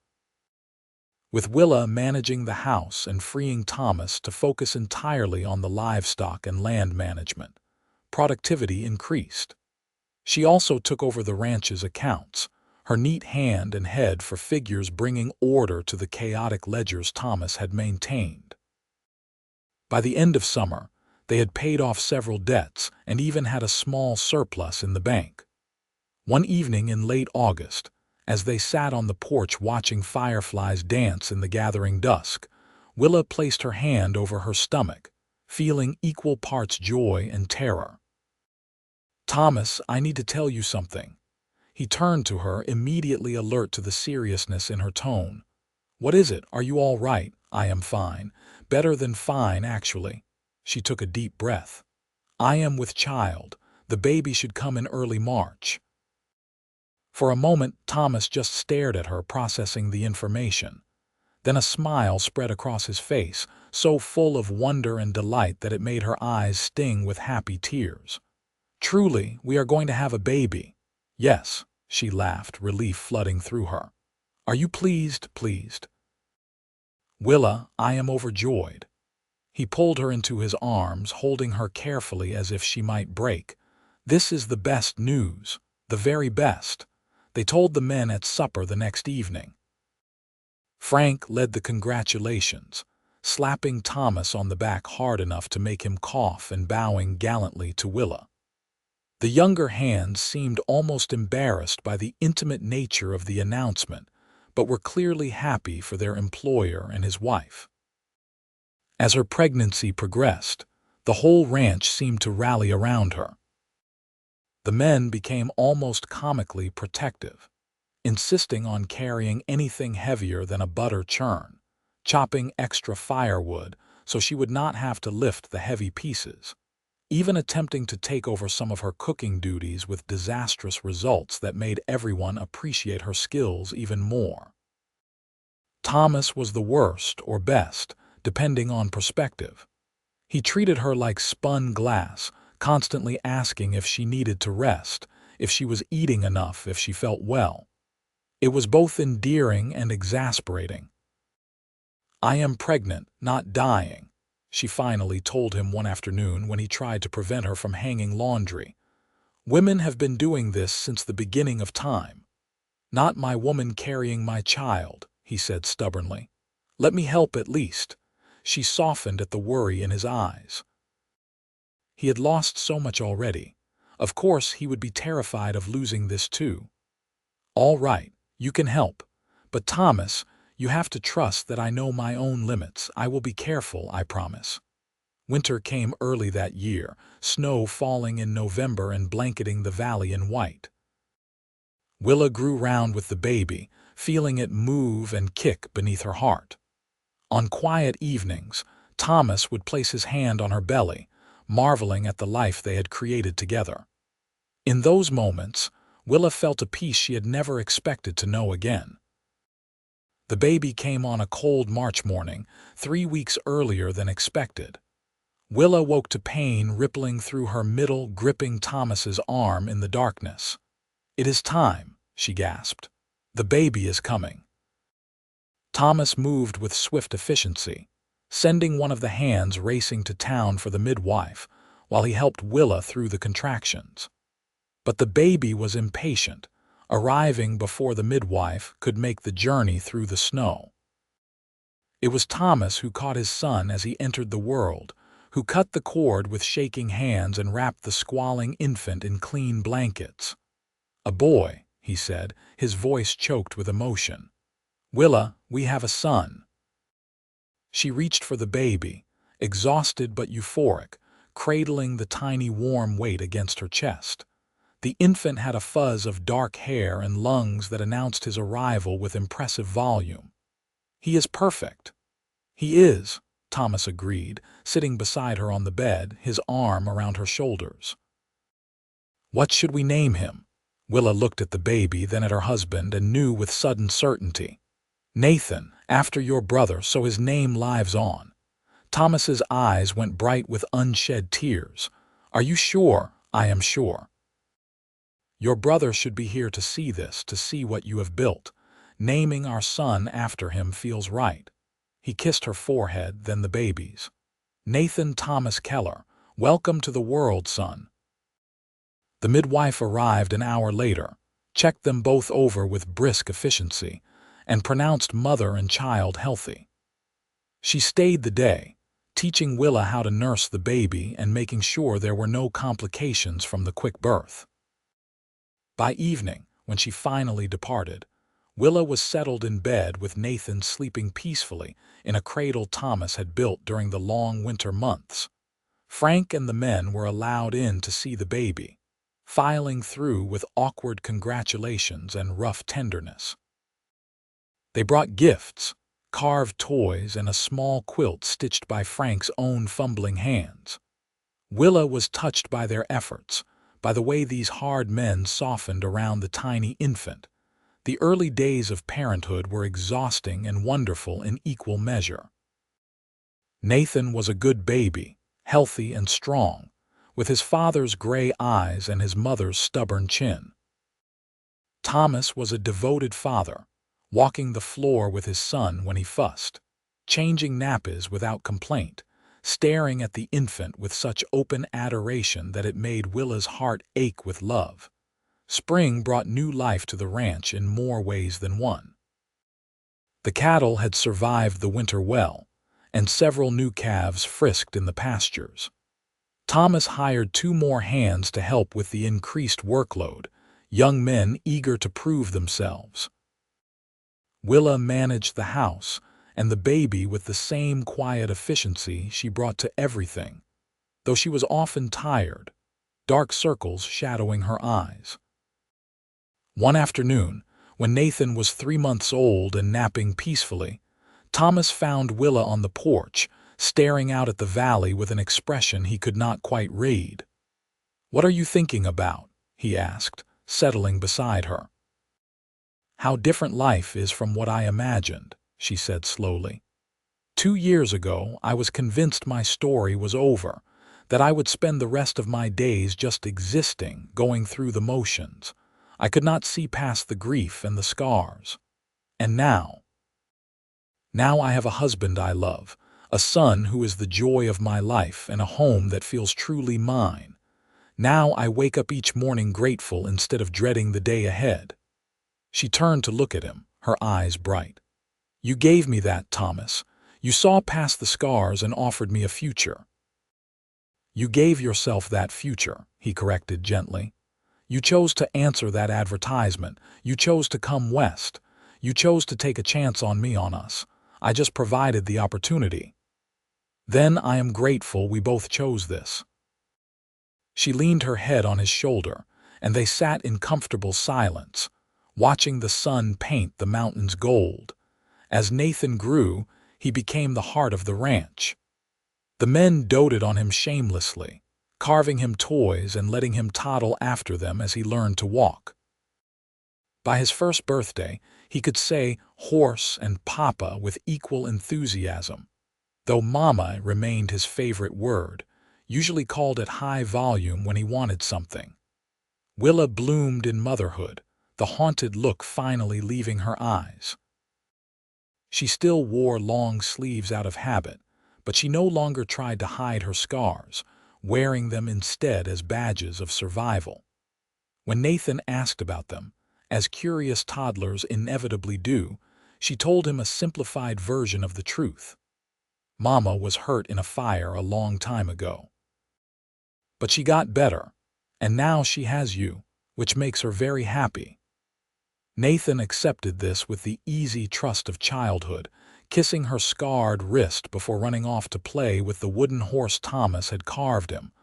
With Willa managing the house and freeing Thomas to focus entirely on the livestock and land management, productivity increased. She also took over the ranch's accounts, her neat hand and head for figures bringing order to the chaotic ledgers Thomas had maintained. By the end of summer, they had paid off several debts and even had a small surplus in the bank. One evening in late August, as they sat on the porch watching fireflies dance in the gathering dusk, Willa placed her hand over her stomach, feeling equal parts joy and terror. "Thomas, I need to tell you something." He turned to her, immediately alert to the seriousness in her tone. "What is it? Are you all right?" "I am fine. Better than fine, actually." She took a deep breath. "I am with child. The baby should come in early March." For a moment, Thomas just stared at her, processing the information. Then a smile spread across his face, so full of wonder and delight that it made her eyes sting with happy tears. "Truly, we are going to have a baby." "Yes," she laughed, relief flooding through her. "Are you pleased?" "Pleased." "Willa, I am overjoyed." He pulled her into his arms, holding her carefully as if she might break. "This is the best news, the very best." They told the men at supper the next evening. Frank led the congratulations, slapping Thomas on the back hard enough to make him cough and bowing gallantly to Willa. The younger hands seemed almost embarrassed by the intimate nature of the announcement, but were clearly happy for their employer and his wife. As her pregnancy progressed, the whole ranch seemed to rally around her. The men became almost comically protective, insisting on carrying anything heavier than a butter churn, chopping extra firewood so she would not have to lift the heavy pieces, even attempting to take over some of her cooking duties, with disastrous results that made everyone appreciate her skills even more. Thomas was the worst or best, depending on perspective. He treated her like spun glass, constantly asking if she needed to rest, if she was eating enough, if she felt well. It was both endearing and exasperating. "I am pregnant, not dying," she finally told him one afternoon when he tried to prevent her from hanging laundry. "Women have been doing this since the beginning of time." "Not my woman carrying my child," he said stubbornly. "Let me help at least." She softened at the worry in his eyes. He had lost so much already. Of course, he would be terrified of losing this too. "All right, you can help. But Thomas, you have to trust that I know my own limits. I will be careful, I promise." Winter came early that year, snow falling in November and blanketing the valley in white. Willa grew round with the baby, feeling it move and kick beneath her heart. On quiet evenings, Thomas would place his hand on her belly, marveling at the life they had created together. In those moments, Willa felt a peace she had never expected to know again. The baby came on a cold March morning, 3 weeks earlier than expected. Willa woke to pain rippling through her middle, gripping Thomas's arm in the darkness. "It is time," she gasped. "The baby is coming." Thomas moved with swift efficiency, sending one of the hands racing to town for the midwife, while he helped Willa through the contractions. But the baby was impatient, arriving before the midwife could make the journey through the snow. It was Thomas who caught his son as he entered the world, who cut the cord with shaking hands and wrapped the squalling infant in clean blankets. "A boy," he said, his voice choked with emotion. "Willa, we have a son." She reached for the baby, exhausted but euphoric, cradling the tiny warm weight against her chest. The infant had a fuzz of dark hair and lungs that announced his arrival with impressive volume. "He is perfect." "He is," Thomas agreed, sitting beside her on the bed, his arm around her shoulders. "What should we name him?" Willa looked at the baby, then at her husband, and knew with sudden certainty. "Nathan, after your brother, so his name lives on." Thomas's eyes went bright with unshed tears. "Are you sure?" "I am sure." "Your brother should be here to see this, to see what you have built. Naming our son after him feels right." He kissed her forehead, then the baby's. "Nathan Thomas Keller, welcome to the world, son." The midwife arrived an hour later, checked them both over with brisk efficiency, and pronounced mother and child healthy. She stayed the day, teaching Willa how to nurse the baby and making sure there were no complications from the quick birth. By evening, when she finally departed, Willa was settled in bed with Nathan sleeping peacefully in a cradle Thomas had built during the long winter months. Frank and the men were allowed in to see the baby, filing through with awkward congratulations and rough tenderness. They brought gifts, carved toys, and a small quilt stitched by Frank's own fumbling hands. Willa was touched by their efforts, by the way these hard men softened around the tiny infant. The early days of parenthood were exhausting and wonderful in equal measure. Nathan was a good baby, healthy and strong, with his father's gray eyes and his mother's stubborn chin. Thomas was a devoted father, walking the floor with his son when he fussed, changing nappies without complaint, staring at the infant with such open adoration that it made Willa's heart ache with love. Spring brought new life to the ranch in more ways than one. The cattle had survived the winter well, and several new calves frisked in the pastures. Thomas hired 2 more hands to help with the increased workload, young men eager to prove themselves. Willa managed the house and the baby with the same quiet efficiency she brought to everything, though she was often tired, dark circles shadowing her eyes. One afternoon, when Nathan was 3 months old and napping peacefully, Thomas found Willa on the porch, staring out at the valley with an expression he could not quite read. "What are you thinking about?" he asked, settling beside her. "How different life is from what I imagined," she said slowly. 2 years ago, I was convinced my story was over, that I would spend the rest of my days just existing, going through the motions. I could not see past the grief and the scars. And now I have a husband I love, a son who is the joy of my life, and a home that feels truly mine. Now I wake up each morning grateful instead of dreading the day ahead." She turned to look at him, her eyes bright. "You gave me that, Thomas. You saw past the scars and offered me a future." "You gave yourself that future," he corrected gently. "You chose to answer that advertisement. You chose to come west. You chose to take a chance on me, on us. I just provided the opportunity. Then I am grateful we both chose this." She leaned her head on his shoulder, and they sat in comfortable silence, watching the sun paint the mountains gold. As Nathan grew, he became the heart of the ranch. The men doted on him shamelessly, carving him toys and letting him toddle after them as he learned to walk. By his first birthday, he could say horse and papa with equal enthusiasm, though mama remained his favorite word, usually called at high volume when he wanted something. Willa bloomed in motherhood, the haunted look finally leaving her eyes. She still wore long sleeves out of habit, but she no longer tried to hide her scars, wearing them instead as badges of survival. When Nathan asked about them, as curious toddlers inevitably do, she told him a simplified version of the truth. Mama was hurt in a fire a long time ago. But she got better, and now she has you, which makes her very happy. Nathan accepted this with the easy trust of childhood, kissing her scarred wrist before running off to play with the wooden horse Thomas had carved him.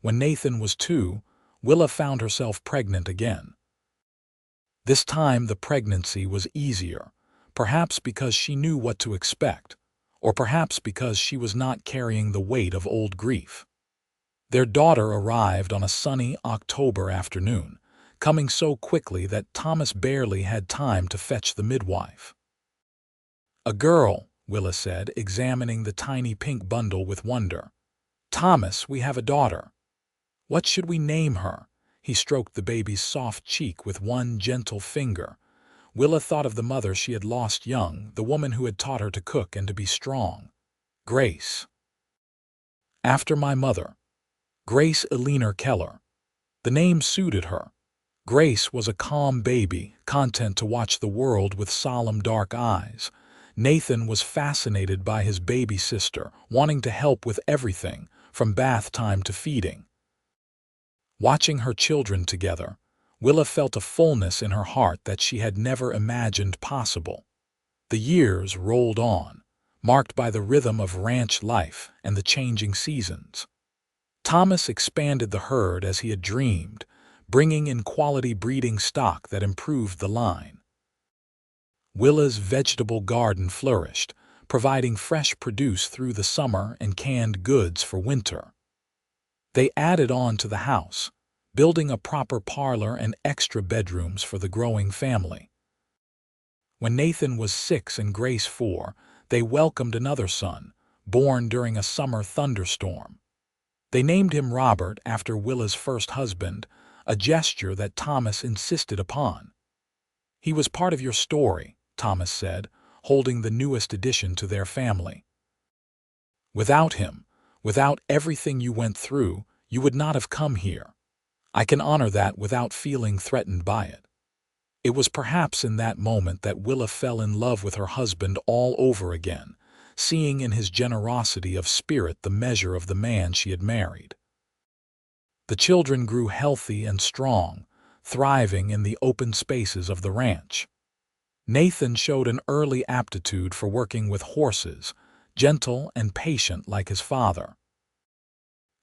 When Nathan was 2, Willa found herself pregnant again. This time the pregnancy was easier, perhaps because she knew what to expect, or perhaps because she was not carrying the weight of old grief. Their daughter arrived on a sunny October afternoon, coming so quickly that Thomas barely had time to fetch the midwife. "A girl," Willa said, examining the tiny pink bundle with wonder. "Thomas, we have a daughter. What should we name her?" He stroked the baby's soft cheek with one gentle finger. Willa thought of the mother she had lost young, the woman who had taught her to cook and to be strong. "Grace." "After my mother. Grace Eleanor Keller." The name suited her. Grace was a calm baby, content to watch the world with solemn dark eyes. Nathan was fascinated by his baby sister, wanting to help with everything, from bath time to feeding. Watching her children together, Willa felt a fullness in her heart that she had never imagined possible. The years rolled on, marked by the rhythm of ranch life and the changing seasons. Thomas expanded the herd as he had dreamed, bringing in quality breeding stock that improved the line. Willa's vegetable garden flourished, providing fresh produce through the summer and canned goods for winter. They added on to the house, building a proper parlor and extra bedrooms for the growing family. When Nathan was 6 and Grace 4, they welcomed another son, born during a summer thunderstorm. They named him Robert after Willa's first husband, a gesture that Thomas insisted upon. "He was part of your story," Thomas said, holding the newest addition to their family. "Without him, without everything you went through, you would not have come here. I can honor that without feeling threatened by it." It was perhaps in that moment that Willa fell in love with her husband all over again, seeing in his generosity of spirit the measure of the man she had married. The children grew healthy and strong, thriving in the open spaces of the ranch. Nathan showed an early aptitude for working with horses, gentle and patient like his father.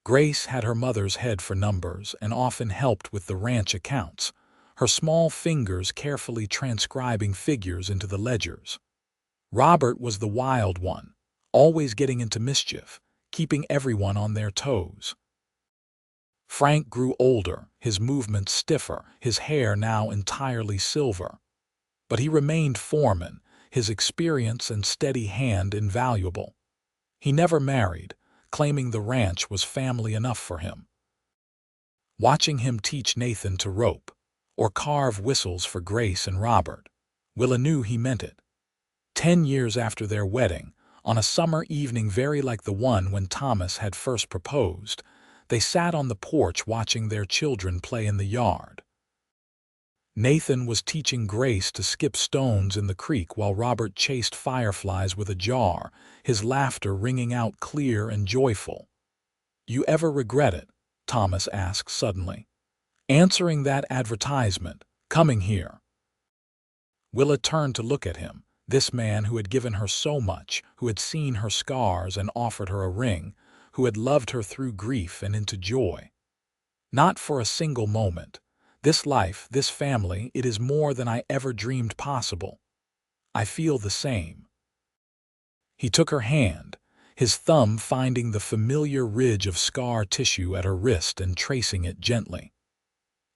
Grace had her mother's head for numbers and often helped with the ranch accounts, her small fingers carefully transcribing figures into the ledgers. Robert was the wild one, always getting into mischief, keeping everyone on their toes. Frank grew older, his movements stiffer, his hair now entirely silver. But he remained foreman, his experience and steady hand invaluable. He never married, claiming the ranch was family enough for him. Watching him teach Nathan to rope, or carve whistles for Grace and Robert, Willa knew he meant it. 10 years after their wedding, on a summer evening very like the one when Thomas had first proposed, they sat on the porch watching their children play in the yard. Nathan was teaching Grace to skip stones in the creek while Robert chased fireflies with a jar, his laughter ringing out clear and joyful. "You ever regret it?" Thomas asked suddenly. "Answering that advertisement, coming here?" Willa turned to look at him, this man who had given her so much, who had seen her scars and offered her a ring, who had loved her through grief and into joy. "Not for a single moment. This life, this family, it is more than I ever dreamed possible. I feel the same." He took her hand, his thumb finding the familiar ridge of scar tissue at her wrist and tracing it gently.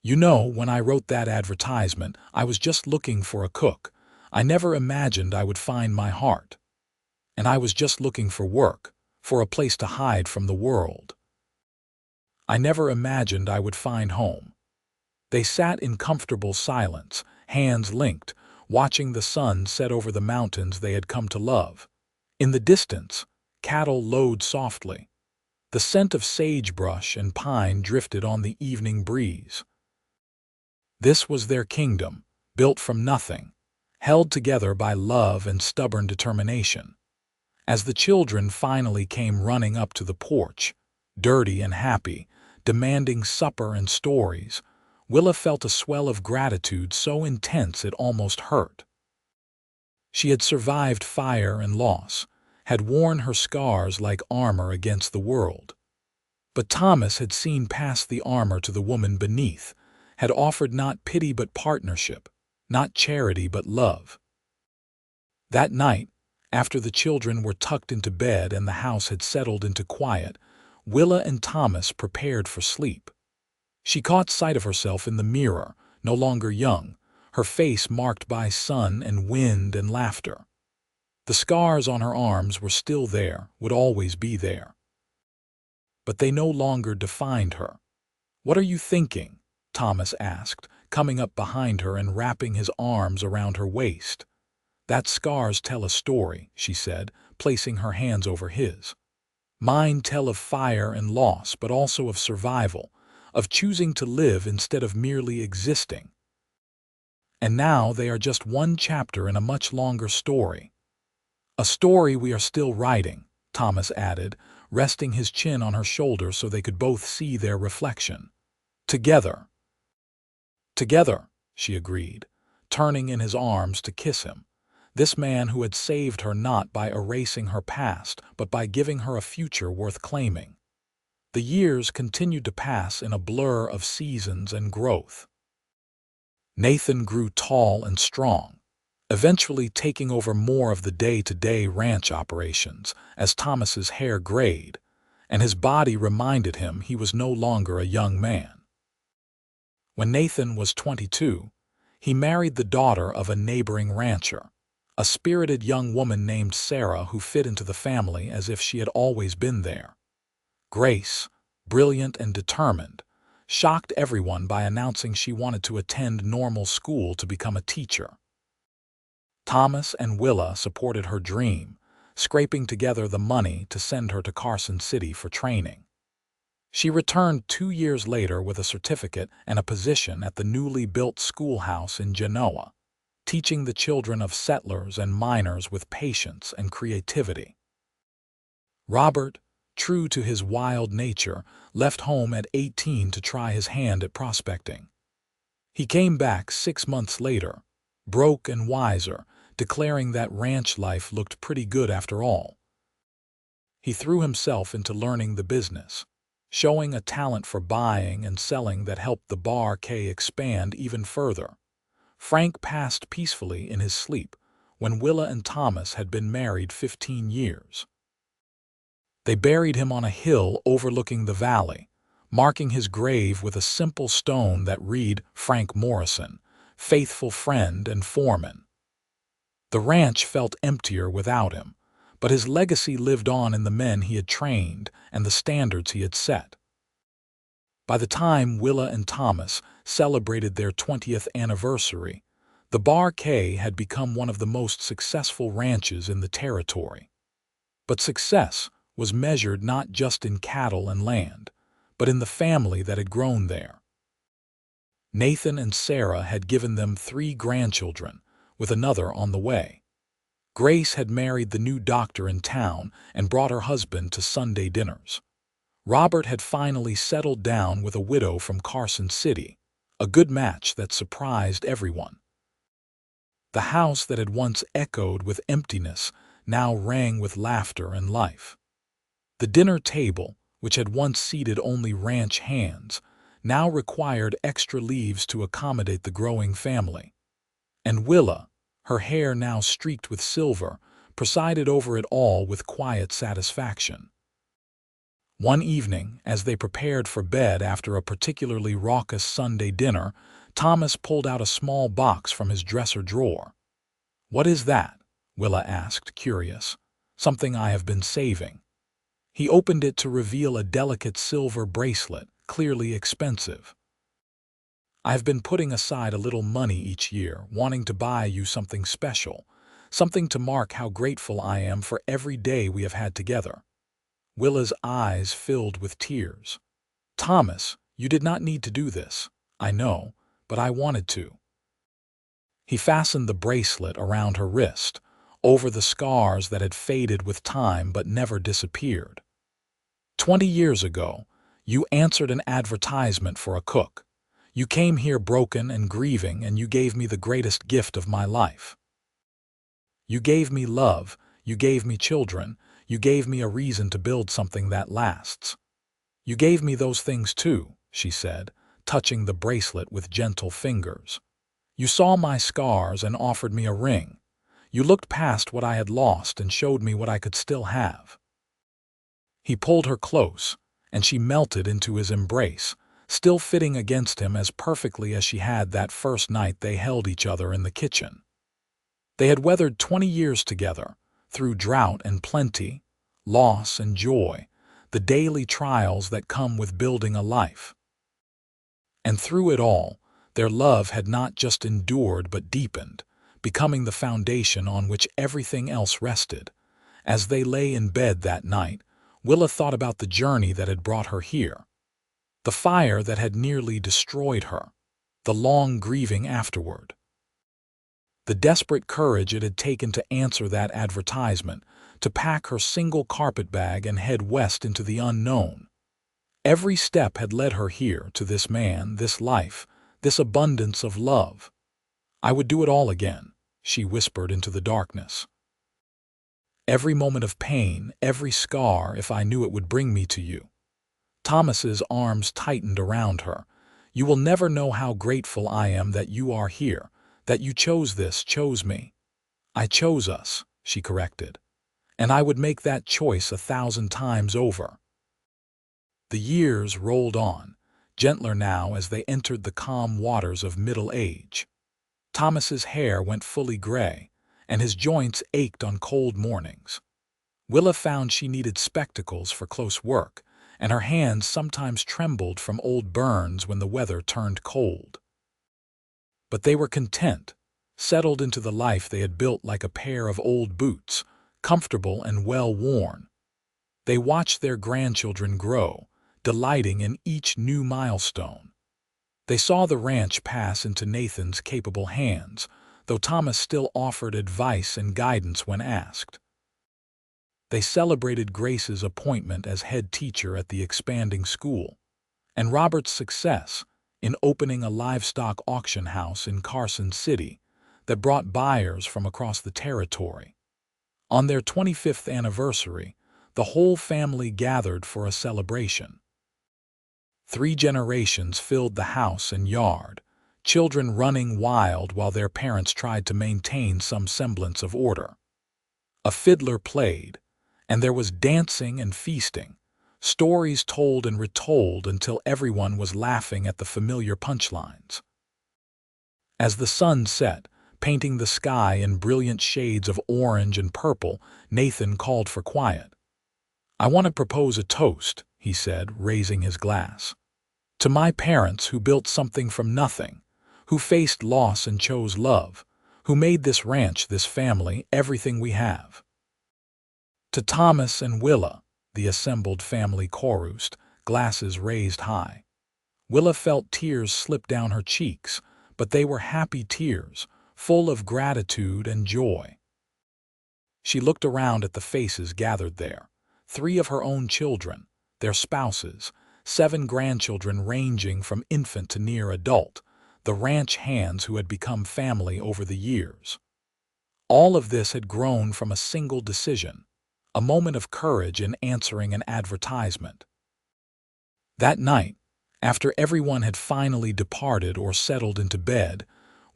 "You know, when I wrote that advertisement, I was just looking for a cook. I never imagined I would find my heart. And I was just looking for work, for a place to hide from the world. I never imagined I would find home." They sat in comfortable silence, hands linked, watching the sun set over the mountains they had come to love. In the distance, cattle lowed softly. The scent of sagebrush and pine drifted on the evening breeze. This was their kingdom, built from nothing, held together by love and stubborn determination. As the children finally came running up to the porch, dirty and happy, demanding supper and stories, Willa felt a swell of gratitude so intense it almost hurt. She had survived fire and loss, had worn her scars like armor against the world. But Thomas had seen past the armor to the woman beneath, had offered not pity but partnership, not charity but love. That night, after the children were tucked into bed and the house had settled into quiet, Willa and Thomas prepared for sleep. She caught sight of herself in the mirror, no longer young, her face marked by sun and wind and laughter. The scars on her arms were still there, would always be there. But they no longer defined her. "What are you thinking?" Thomas asked, coming up behind her and wrapping his arms around her waist. "That scars tell a story," she said, placing her hands over his. "Mine tell of fire and loss, but also of survival, of choosing to live instead of merely existing. And now they are just one chapter in a much longer story." A story we are still writing, Thomas added, resting his chin on her shoulder so they could both see their reflection. Together. Together, she agreed, turning in his arms to kiss him. This man who had saved her not by erasing her past, but by giving her a future worth claiming. The years continued to pass in a blur of seasons and growth. Nathan grew tall and strong, eventually taking over more of the day-to-day ranch operations as Thomas's hair grayed, and his body reminded him he was no longer a young man. When Nathan was 22, he married the daughter of a neighboring rancher, a spirited young woman named Sarah who fit into the family as if she had always been there. Grace, brilliant and determined, shocked everyone by announcing she wanted to attend normal school to become a teacher. Thomas and Willa supported her dream, scraping together the money to send her to Carson City for training. She returned 2 years later with a certificate and a position at the newly built schoolhouse in Genoa, teaching the children of settlers and miners with patience and creativity. Robert, true to his wild nature, left home at 18 to try his hand at prospecting. He came back 6 months later, broke and wiser, declaring that ranch life looked pretty good after all. He threw himself into learning the business, showing a talent for buying and selling that helped the Bar K expand even further. Frank passed peacefully in his sleep when Willa and Thomas had been married 15 years. They buried him on a hill overlooking the valley, marking his grave with a simple stone that read Frank Morrison, faithful friend and foreman. The ranch felt emptier without him, but his legacy lived on in the men he had trained and the standards he had set. By the time Willa and Thomas celebrated their 20th anniversary, the Bar K had become one of the most successful ranches in the territory. But success was measured not just in cattle and land, but in the family that had grown there. Nathan and Sarah had given them 3 grandchildren, with another on the way. Grace had married the new doctor in town and brought her husband to Sunday dinners. Robert had finally settled down with a widow from Carson City, a good match that surprised everyone. The house that had once echoed with emptiness now rang with laughter and life. The dinner table, which had once seated only ranch hands, now required extra leaves to accommodate the growing family. And Willa, her hair now streaked with silver, presided over it all with quiet satisfaction. One evening, as they prepared for bed after a particularly raucous Sunday dinner, Thomas pulled out a small box from his dresser drawer. "What is that?" Willa asked, curious. "Something I have been saving." He opened it to reveal a delicate silver bracelet, clearly expensive. "I have been putting aside a little money each year, wanting to buy you something special, something to mark how grateful I am for every day we have had together." Willa's eyes filled with tears. "Thomas, you did not need to do this. I know, but I wanted to." He fastened the bracelet around her wrist, over the scars that had faded with time but never disappeared. 20 years ago, you answered an advertisement for a cook. You came here broken and grieving, and you gave me the greatest gift of my life. You gave me love, you gave me children, you gave me a reason to build something that lasts. You gave me those things too, she said, touching the bracelet with gentle fingers. You saw my scars and offered me a ring. You looked past what I had lost and showed me what I could still have. He pulled her close, and she melted into his embrace, still fitting against him as perfectly as she had that first night they held each other in the kitchen. They had weathered 20 years together, through drought and plenty, loss and joy, the daily trials that come with building a life. And through it all, their love had not just endured but deepened, becoming the foundation on which everything else rested. As they lay in bed that night, Willa thought about the journey that had brought her here, the fire that had nearly destroyed her, the long grieving afterward. The desperate courage it had taken to answer that advertisement, to pack her single carpetbag and head west into the unknown. Every step had led her here, to this man, this life, this abundance of love. "I would do it all again," she whispered into the darkness. "Every moment of pain, every scar, if I knew it would bring me to you." Thomas's arms tightened around her. "You will never know how grateful I am that you are here, that you chose this, chose me." "I chose us," she corrected. "And I would make that choice 1,000 times over." The years rolled on, gentler now as they entered the calm waters of middle age. Thomas's hair went fully gray, and his joints ached on cold mornings. Willa found she needed spectacles for close work, and her hands sometimes trembled from old burns when the weather turned cold. But they were content, settled into the life they had built like a pair of old boots, comfortable and well-worn. They watched their grandchildren grow, delighting in each new milestone. They saw the ranch pass into Nathan's capable hands, though Thomas still offered advice and guidance when asked. They celebrated Grace's appointment as head teacher at the expanding school, and Robert's success in opening a livestock auction house in Carson City that brought buyers from across the territory. On their 25th anniversary, the whole family gathered for a celebration. 3 generations filled the house and yard, children running wild while their parents tried to maintain some semblance of order. A fiddler played, and there was dancing and feasting, stories told and retold until everyone was laughing at the familiar punchlines. As the sun set, painting the sky in brilliant shades of orange and purple, Nathan called for quiet. "I want to propose a toast," he said, raising his glass. "To my parents who built something from nothing, who faced loss and chose love, who made this ranch, this family, everything we have." To Thomas and Willa, the assembled family chorused, glasses raised high. Willa felt tears slip down her cheeks, but they were happy tears, full of gratitude and joy. She looked around at the faces gathered there, 3 of her own children, their spouses, 7 grandchildren ranging from infant to near adult, the ranch hands who had become family over the years. All of this had grown from a single decision, a moment of courage in answering an advertisement. That night, after everyone had finally departed or settled into bed,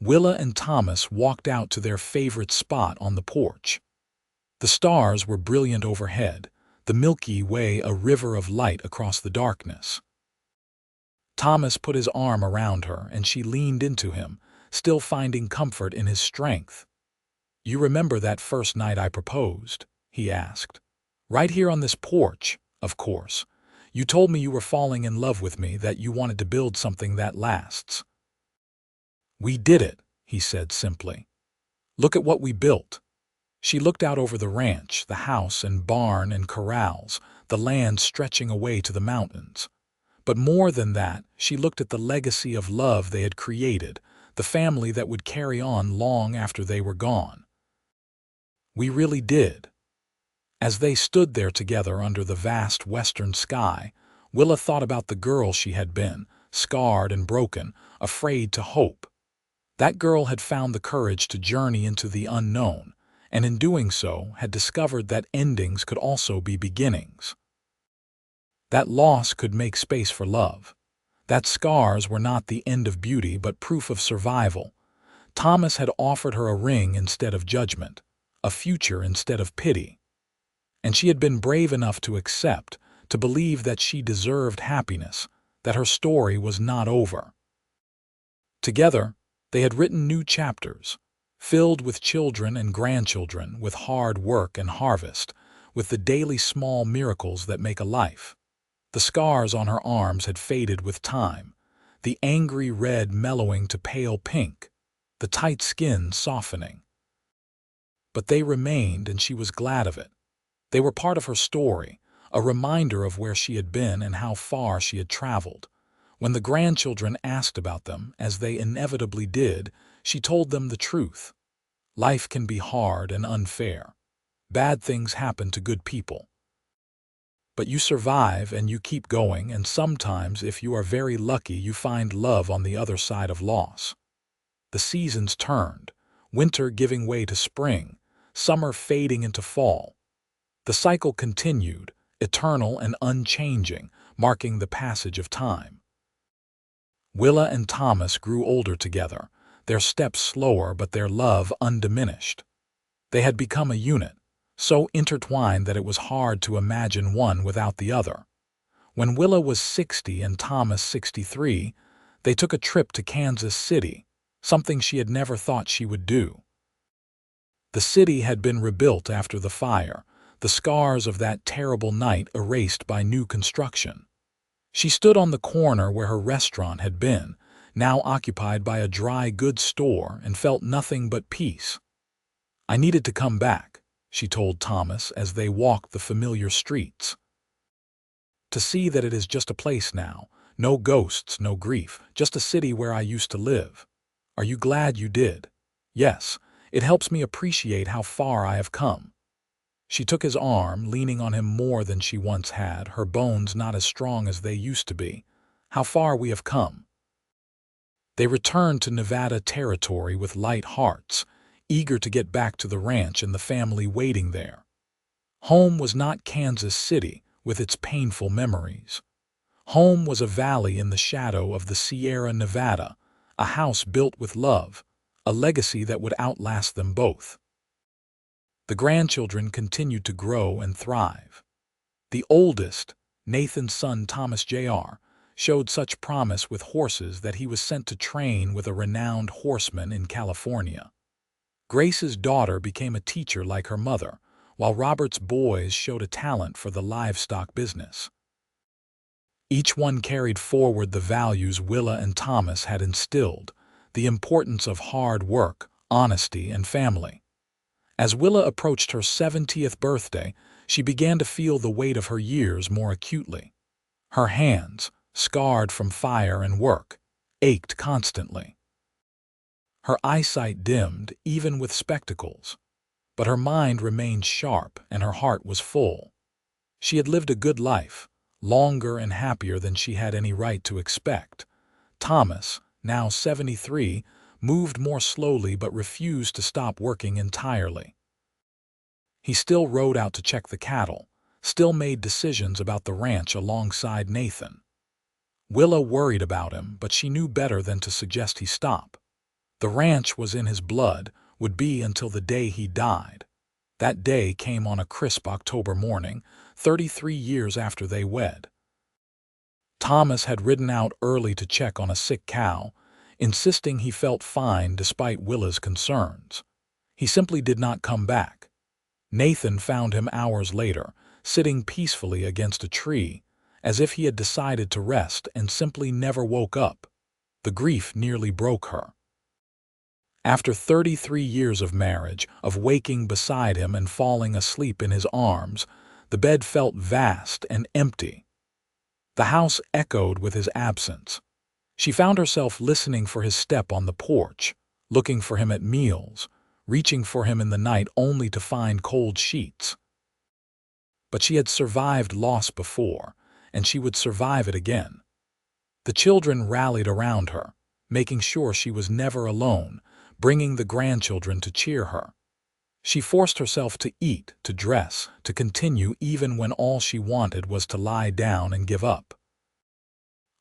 Willa and Thomas walked out to their favorite spot on the porch. The stars were brilliant overhead, the Milky Way a river of light across the darkness. Thomas put his arm around her, and she leaned into him, still finding comfort in his strength. "You remember that first night I proposed?" he asked. "Right here on this porch, of course. You told me you were falling in love with me, that you wanted to build something that lasts." "We did it," he said simply. "Look at what we built." She looked out over the ranch, the house and barn and corrals, the land stretching away to the mountains. But more than that, she looked at the legacy of love they had created, the family that would carry on long after they were gone. We really did. As they stood there together under the vast western sky, Willa thought about the girl she had been, scarred and broken, afraid to hope. That girl had found the courage to journey into the unknown, and in doing so had discovered that endings could also be beginnings. That loss could make space for love. That scars were not the end of beauty but proof of survival. Thomas had offered her a ring instead of judgment, a future instead of pity. And she had been brave enough to accept, to believe that she deserved happiness, that her story was not over. Together, they had written new chapters, filled with children and grandchildren, with hard work and harvest, with the daily small miracles that make a life. The scars on her arms had faded with time, the angry red mellowing to pale pink, the tight skin softening. But they remained, and she was glad of it. They were part of her story, a reminder of where she had been and how far she had traveled. When the grandchildren asked about them, as they inevitably did, she told them the truth. Life can be hard and unfair. Bad things happen to good people. But you survive and you keep going, and sometimes, if you are very lucky, you find love on the other side of loss. The seasons turned, winter giving way to spring, summer fading into fall. The cycle continued, eternal and unchanging, marking the passage of time. Willa and Thomas grew older together, their steps slower but their love undiminished. They had become a unit, so intertwined that it was hard to imagine one without the other. When Willa was 60 and Thomas 63, they took a trip to Kansas City, something she had never thought she would do. The city had been rebuilt after the fire, the scars of that terrible night erased by new construction. She stood on the corner where her restaurant had been, now occupied by a dry goods store, and felt nothing but peace. "I needed to come back," she told Thomas as they walked the familiar streets. "To see that it is just a place now, no ghosts, no grief, just a city where I used to live. Are you glad you did?" "Yes, it helps me appreciate how far I have come." She took his arm, leaning on him more than she once had, her bones not as strong as they used to be. "How far we have come." They returned to Nevada territory with light hearts, eager to get back to the ranch and the family waiting there. Home was not Kansas City, with its painful memories. Home was a valley in the shadow of the Sierra Nevada, a house built with love, a legacy that would outlast them both. The grandchildren continued to grow and thrive. The oldest, Nathan's son Thomas Jr., showed such promise with horses that he was sent to train with a renowned horseman in California. Grace's daughter became a teacher like her mother, while Robert's boys showed a talent for the livestock business. Each one carried forward the values Willa and Thomas had instilled, the importance of hard work, honesty, and family. As Willa approached her 70th birthday, she began to feel the weight of her years more acutely. Her hands, scarred from fire and work, ached constantly. Her eyesight dimmed, even with spectacles, but her mind remained sharp and her heart was full. She had lived a good life, longer and happier than she had any right to expect. Thomas, now 73, moved more slowly but refused to stop working entirely. He still rode out to check the cattle, still made decisions about the ranch alongside Nathan. Willa worried about him, but she knew better than to suggest he stop. The ranch was in his blood, would be until the day he died. That day came on a crisp October morning, 33 years after they wed. Thomas had ridden out early to check on a sick cow, insisting he felt fine despite Willa's concerns. He simply did not come back. Nathan found him hours later, sitting peacefully against a tree, as if he had decided to rest and simply never woke up. The grief nearly broke her. After 33 years of marriage, of waking beside him and falling asleep in his arms, the bed felt vast and empty. The house echoed with his absence. She found herself listening for his step on the porch, looking for him at meals, reaching for him in the night only to find cold sheets. But she had survived loss before, and she would survive it again. The children rallied around her, making sure she was never alone, bringing the grandchildren to cheer her. She forced herself to eat, to dress, to continue even when all she wanted was to lie down and give up.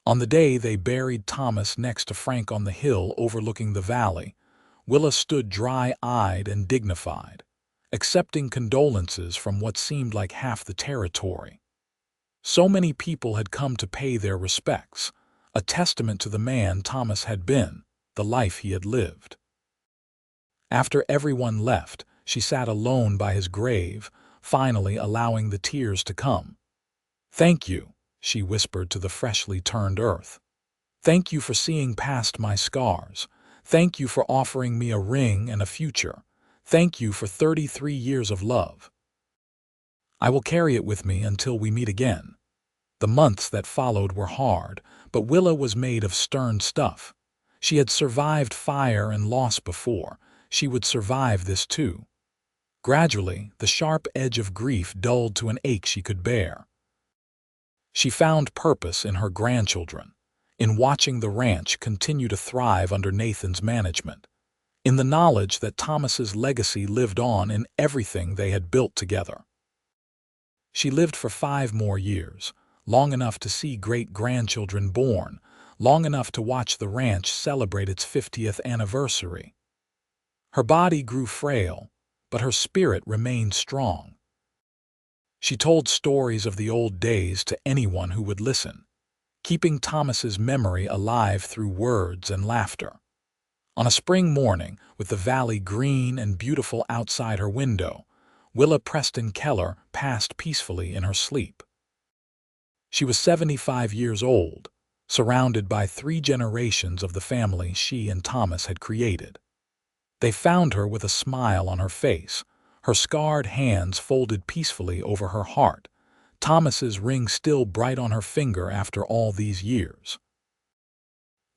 On the day they buried Thomas next to Frank on the hill overlooking the valley, Willa stood dry-eyed and dignified, accepting condolences from what seemed like half the territory. So many people had come to pay their respects, a testament to the man Thomas had been, the life he had lived. After everyone left, she sat alone by his grave, finally allowing the tears to come. "Thank you," she whispered to the freshly turned earth. "Thank you for seeing past my scars. Thank you for offering me a ring and a future. Thank you for 33 years of love. I will carry it with me until we meet again." The months that followed were hard, but Willa was made of stern stuff. She had survived fire and loss before. she would survive this too. Gradually, the sharp edge of grief dulled to an ache she could bear. She found purpose in her grandchildren, in watching the ranch continue to thrive under Nathan's management, in the knowledge that Thomas's legacy lived on in everything they had built together. She lived for 5 more years, long enough to see great-grandchildren born, long enough to watch the ranch celebrate its 50th anniversary. Her body grew frail, but her spirit remained strong. She told stories of the old days to anyone who would listen, keeping Thomas's memory alive through words and laughter. On a spring morning, with the valley green and beautiful outside her window, Willa Preston Keller passed peacefully in her sleep. She was 75 years old, surrounded by 3 generations of the family she and Thomas had created. They found her with a smile on her face, her scarred hands folded peacefully over her heart, Thomas's ring still bright on her finger after all these years.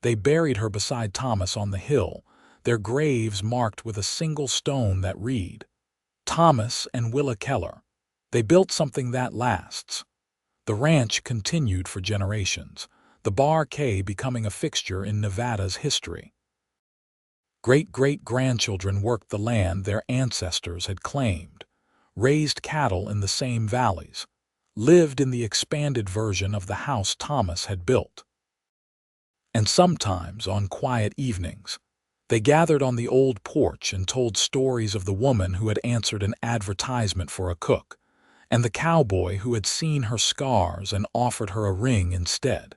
They buried her beside Thomas on the hill, their graves marked with a single stone that read, Thomas and Willa Keller. They built something that lasts. The ranch continued for generations, the Bar K becoming a fixture in Nevada's history. Great-great-grandchildren worked the land their ancestors had claimed, raised cattle in the same valleys, lived in the expanded version of the house Thomas had built. And sometimes, on quiet evenings, they gathered on the old porch and told stories of the woman who had answered an advertisement for a cook, and the cowboy who had seen her scars and offered her a ring instead.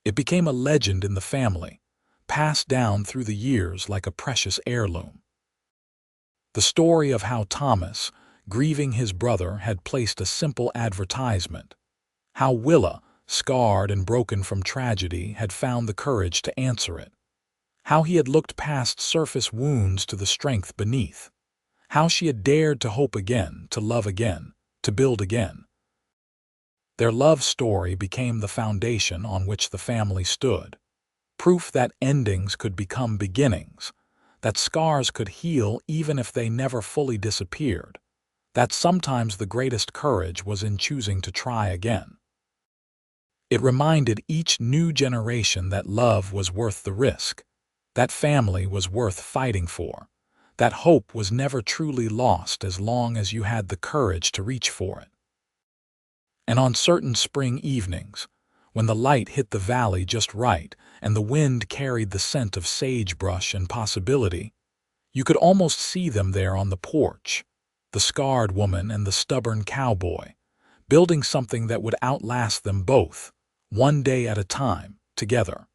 It became a legend in the family, passed down through the years like a precious heirloom. The story of how Thomas, grieving his brother, had placed a simple advertisement, how Willa, scarred and broken from tragedy, had found the courage to answer it, how he had looked past surface wounds to the strength beneath, how she had dared to hope again, to love again, to build again. Their love story became the foundation on which the family stood, proof that endings could become beginnings, that scars could heal even if they never fully disappeared, that sometimes the greatest courage was in choosing to try again. It reminded each new generation that love was worth the risk, that family was worth fighting for, that hope was never truly lost as long as you had the courage to reach for it. And on certain spring evenings, when the light hit the valley just right and the wind carried the scent of sagebrush and possibility, you could almost see them there on the porch, the scarred woman and the stubborn cowboy, building something that would outlast them both, one day at a time, together.